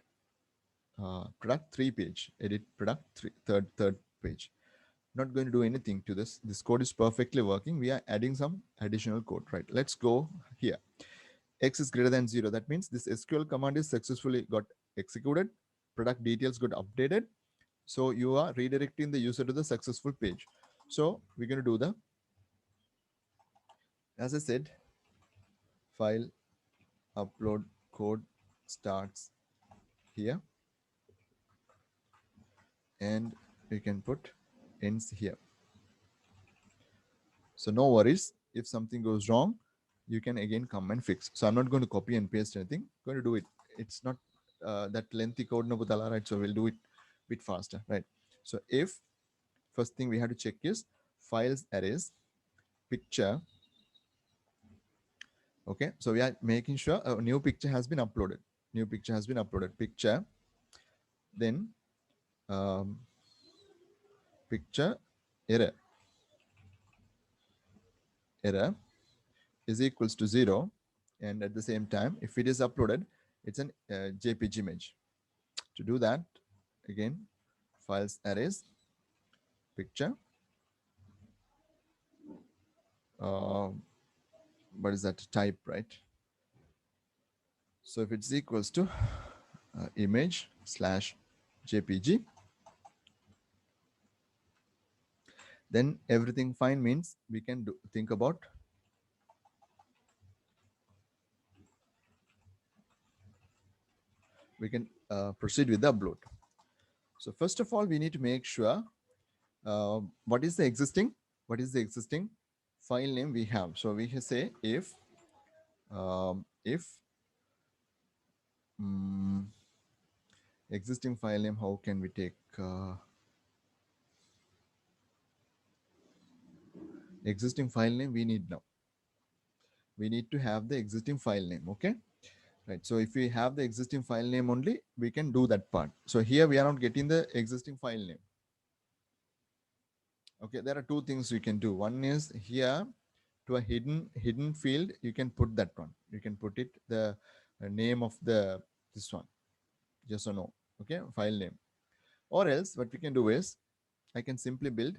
product 3 page. Edit product 3, third page. Not going to do anything to this. This code is perfectly working. We are adding some additional code, right? Let's go here. X is greater than 0. That means this SQL command is successfully got executed. Product details got updated. So you are redirecting the user to the successful page. So we're going to do the, as I said, file upload code starts here. And we can put ends here. So no worries. If something goes wrong, you can again come and fix. So I'm not going to copy and paste anything. I'm going to do it. It's not that lengthy code, no, right? So we'll do it a bit faster, right? So if first thing we have to check is files arrays picture. Okay, so we are making sure a new picture has been uploaded. New picture has been uploaded. Picture, then picture error is equals to 0, and at the same time, if it is uploaded, it's an JPG image. To do that, again, files arrays picture. What is that type, right? So if it's equals to image slash JPG, then everything fine, means we can think about we can proceed with the upload. So first of all, we need to make sure what is the existing file name we have. So we can say if mm, existing file name, how can we take existing file name we need now. We need to have the existing file name, okay? Right, so if we have the existing file name only, we can do that part. So here we are not getting the existing file name. Okay, there are two things you can do. One is here to a hidden field, you can put that one. You can put it the name of the this one, yes or no, okay, file name. Or else what we can do is I can simply build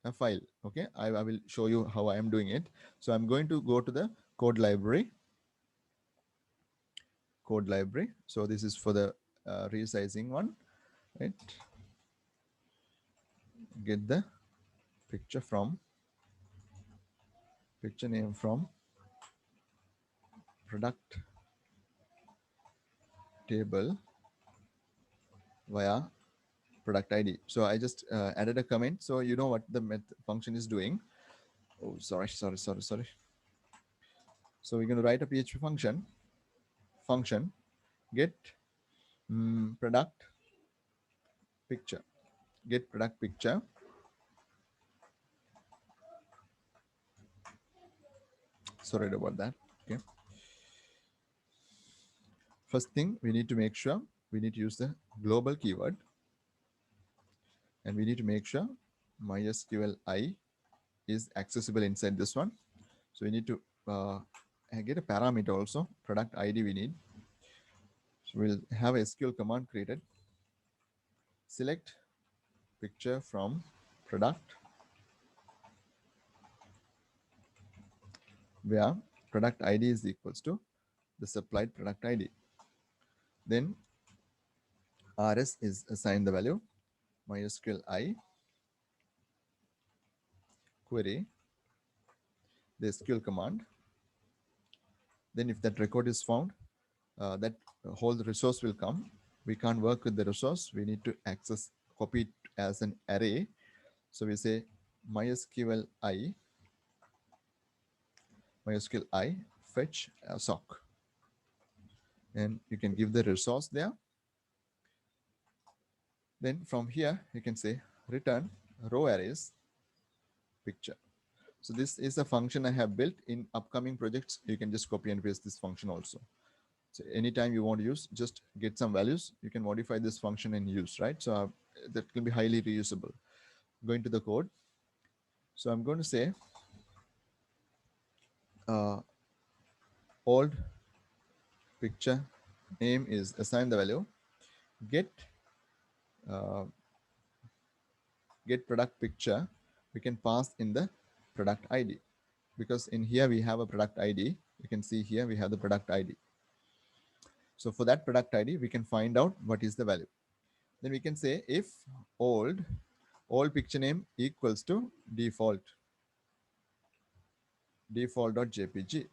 a file. Okay, I will show you how I am doing it. So I'm going to go to the code library. So this is for the resizing one, right? Get the picture from picture name from product table via product ID. So I just added a comment, so you know what the function is doing. Oh, sorry. So we're going to write a PHP function get product picture, get product picture. Sorry about that. Okay. First thing we need to make sure we need to use the global keyword, and we need to make sure MySQL I is accessible inside this one. So we need to get a parameter also, product ID we need. So we'll have a SQL command created. Select picture from product where product ID is equals to the supplied product ID. Then RS is assigned the value MySQL I query the SQL command. Then if that record is found, that whole resource will come. We can't work with the resource. We need to access, copy it as an array. So we say MySQL I fetch a sock. And you can give the resource there. Then from here, you can say return row arrays picture. So this is a function I have built. In upcoming projects, you can just copy and paste this function also. So anytime you want to use, just get some values, you can modify this function and use, right? So that can be highly reusable. Going to the code. So I'm going to say old picture name is assign the value get get product picture. We can pass in the product ID, because in here we have a product ID. You can see here we have the product ID. So for that product ID, we can find out what is the value. Then we can say if old picture name equals to default.jpg.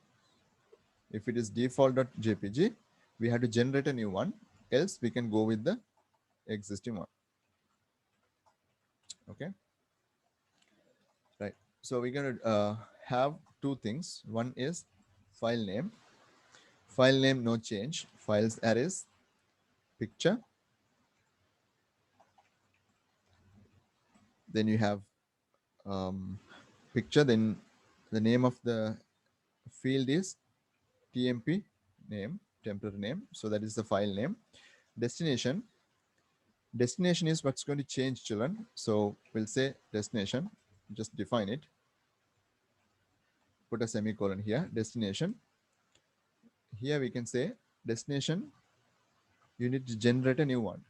If it is default.jpg, we have to generate a new one, else we can go with the existing one. Okay, right. So we're going to have two things. One is file name no change, files arrays picture. Then you have picture, then the name of the field is tmp name, temporary name. So that is the file name. Destination is what's going to change, children. So we'll say destination, just define it, put a semicolon here, destination. Here we can say destination, you need to generate a new one.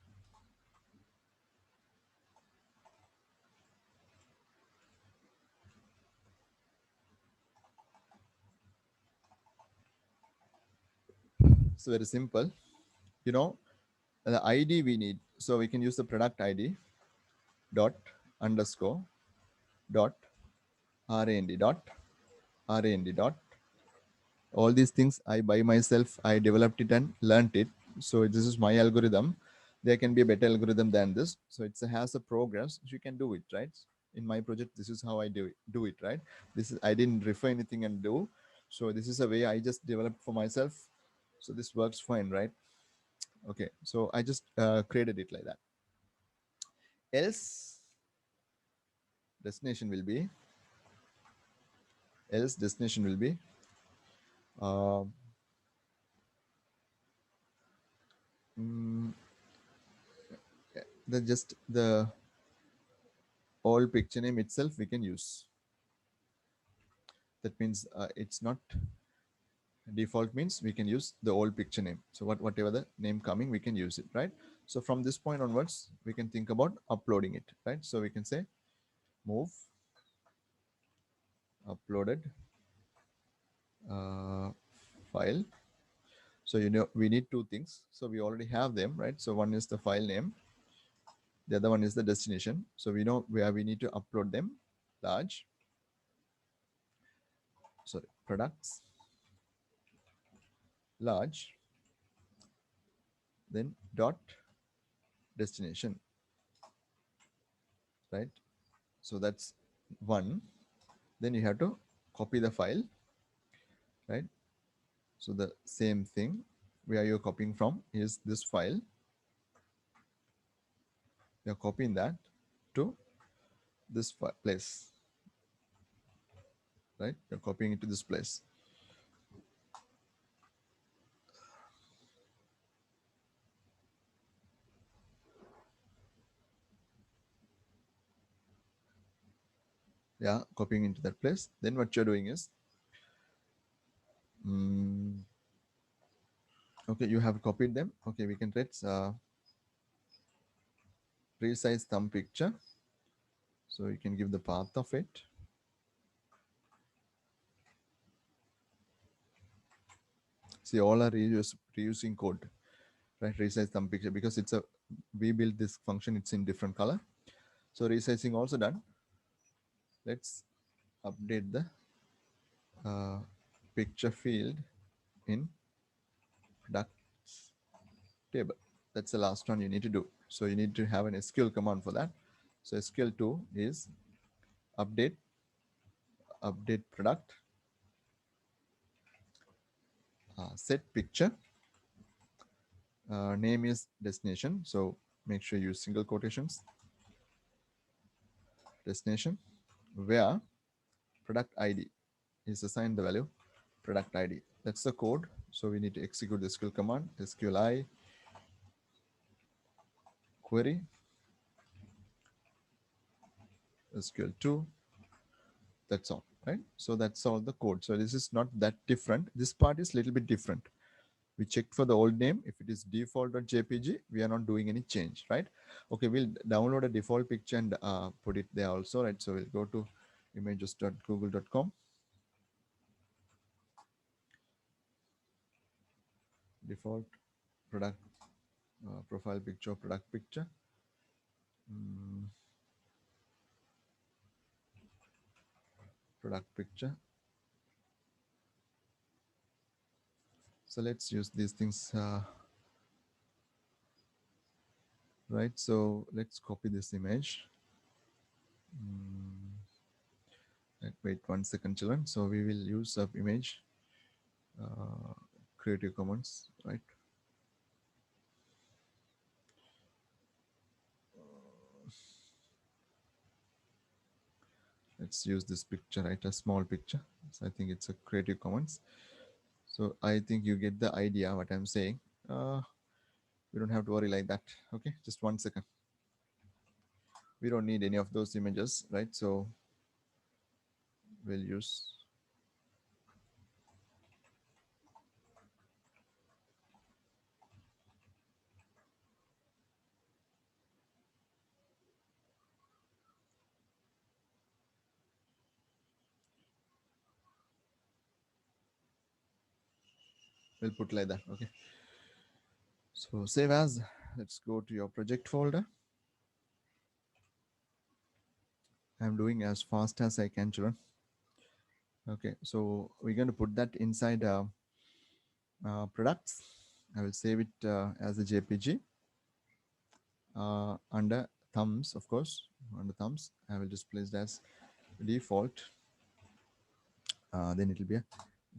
So very simple, you know, the ID we need. So we can use the product ID dot underscore dot rand dot. All these things I by myself, I developed it and learned it. So this is my algorithm. There can be a better algorithm than this. So it has a progress. You can do it, right? In my project, this is how I do it, right? This is, I didn't refer anything and do. So this is a way I just developed for myself. So this works fine, right? Okay, so I just created it like that. Else destination will be, else destination will be uh, mm, the just the old picture name itself we can use. That means it's not default, means we can use the old picture name. So whatever the name coming, we can use it, right? So from this point onwards, we can think about uploading it, right? So we can say move uploaded uh, file. So we need two things. So we already have them, right? So one is the file name, the other one is the destination. So we know where we need to upload them. Large, sorry, products, large, then dot destination, right? So that's one. Then you have to copy the file, right? So the same thing, where you're copying from is this file. You're copying that to this place, right? You're copying it to this place. Yeah, copying into that place. Then what you're doing is, mm, okay, you have copied them. Okay, we can let's resize thumb picture. So you can give the path of it. See, all are reusing code, right? Resize thumb picture, because it's a, we built this function, it's in different color. So resizing also done. Let's update the uh, picture field in products table. That's the last one you need to do. So you need to have an SQL command for that. So SQL2 is update product set picture, name is destination. So make sure you use single quotations, destination, where product ID is assigned the value product ID. That's the code. So we need to execute the SQL command, SQLi query SQL2. That's all, right? So that's all the code. So this is not that different. This part is a little bit different. We checked for the old name. If it is default.jpg, we are not doing any change, right? Okay, we'll download a default picture and put it there also, right? So we'll go to images.google.com, default product profile picture, product picture. Mm, product picture. So let's use these things, right? So let's copy this image. Mm, wait 1 second, children. So we will use of image uh, Creative Commons, right? Let's use this picture, right? A small picture. So I think it's a Creative Commons. So I think you get the idea what I'm saying. We don't have to worry like that. Okay, just 1 second. We don't need any of those images, right? So we'll use, we'll put like that. Okay. So save as. Let's go to your project folder. I'm doing as fast as I can, children. Okay, so we're going to put that inside products. I will save it as a JPG under thumbs, of course. Under thumbs, I will just place it as default. Then it will be a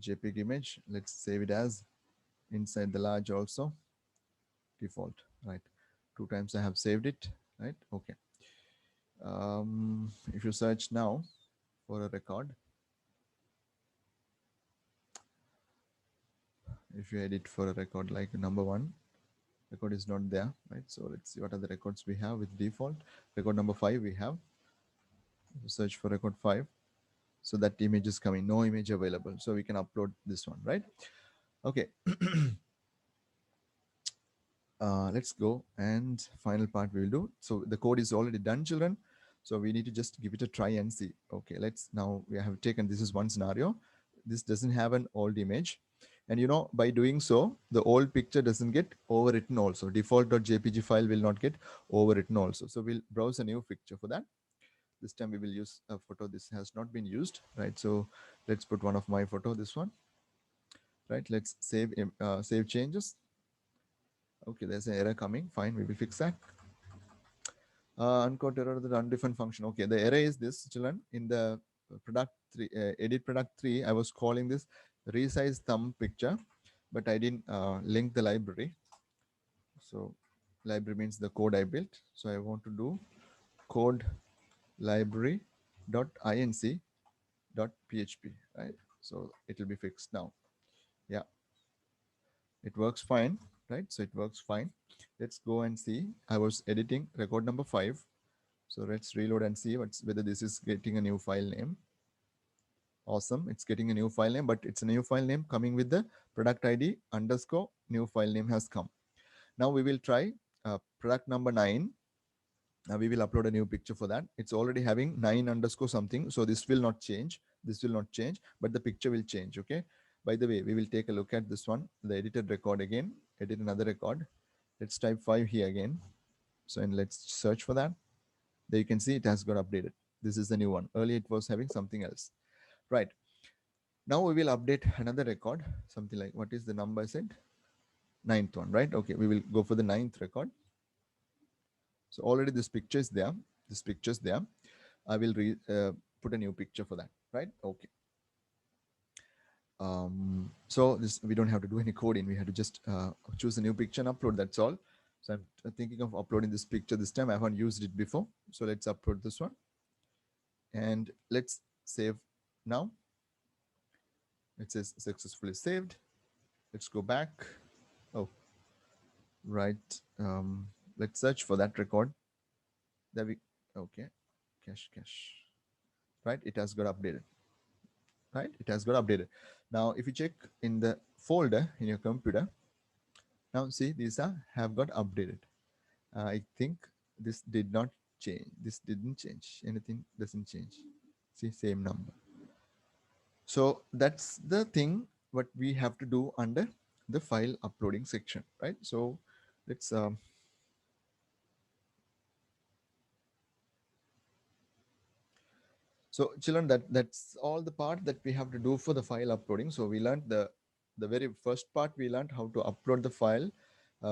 JPEG image. Let's save it as inside the large also. default, right? 2 times I have saved it, right? Okay. If you search now for a record, if you edit for a record like number 1, record is not there, right? So let's see what are the records we have with default. Record number 5 we have. Search for record 5. So that image is coming, no image available. So we can upload this one, right? Okay. Let's go, and final part we will do. So the code is already done, children. So we need to just give it a try and see. Okay, let's now we have taken, this is one scenario. This doesn't have an old image. And you know, by doing so, the old picture doesn't get overwritten also. Default.jpg file will not get overwritten also. So we'll browse a new picture for that. This time we will use a photo. This has not been used, right? So let's put one of my photo, this one, right? Let's save changes. Okay, there's an error coming. Fine, we will fix that. Unquote error, the undefined function. Okay, the error is this, children. In the product 3, edit product 3, I was calling this resize thumb picture, but I didn't link the library. So library means the code I built. So I want to do code library.inc.php, right? So it will be fixed now. Yeah, it works fine, right? So it works fine. Let's go and see. I was editing record number 5. So let's reload and see whether this is getting a new file name. Awesome, it's getting a new file name, but it's a new file name coming with the product ID underscore new file name has come. Now we will try product number 9. Now we will upload a new picture for that. It's already having 9 underscore something. So this will not change. This will not change, but the picture will change. Okay. By the way, we will take a look at this one, the edited record again, edit another record. Let's type 5 here again. So, and let's search for that. There you can see it has got updated. This is the new one. Earlier it was having something else. Right. Now we will update another record. Something like, what is the number I said? 9th one, right? Okay. We will go for the 9th record. So already this picture is there. This picture is there. I will put a new picture for that, right? Okay. So this, we don't have to do any coding. We have to just choose a new picture and upload. That's all. So I'm thinking of uploading this picture this time. I haven't used it before. So let's upload this one. And let's save now. It says successfully saved. Let's go back. Oh, right. Let's search for that record. There we, okay. Cache. Right, it has got updated. Right, it has got updated. Now if you check in the folder in your computer, now see these have got updated. I think this did not change. This didn't change. Anything doesn't change. See, same number. So that's the thing what we have to do under the file uploading section, right? So let's so children, that's all the part that we have to do for the file uploading. So we learned the very first part. We learned how to upload the file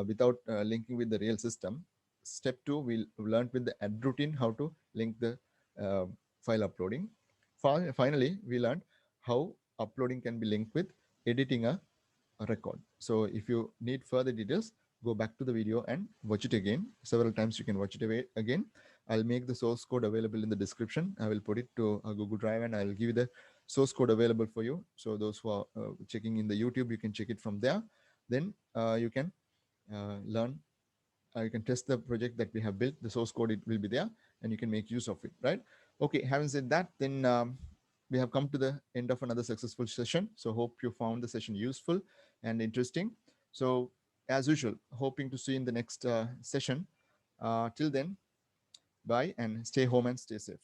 without linking with the real system. Step 2, we learned with the add routine how to link the uh, file uploading. Finally, we learned how uploading can be linked with editing a record. So if you need further details, go back to the video and watch it again. Several times you can watch it again. I'll make the source code available in the description. I will put it to a Google Drive and I'll give you the source code available for you. So those who are checking in the YouTube, you can check it from there. Then you can learn, you can test the project that we have built. The source code, it will be there and you can make use of it, right? Okay, having said that, then we have come to the end of another successful session. So hope you found the session useful and interesting. So as usual, hoping to see you in the next session. Till then, bye and stay home and stay safe.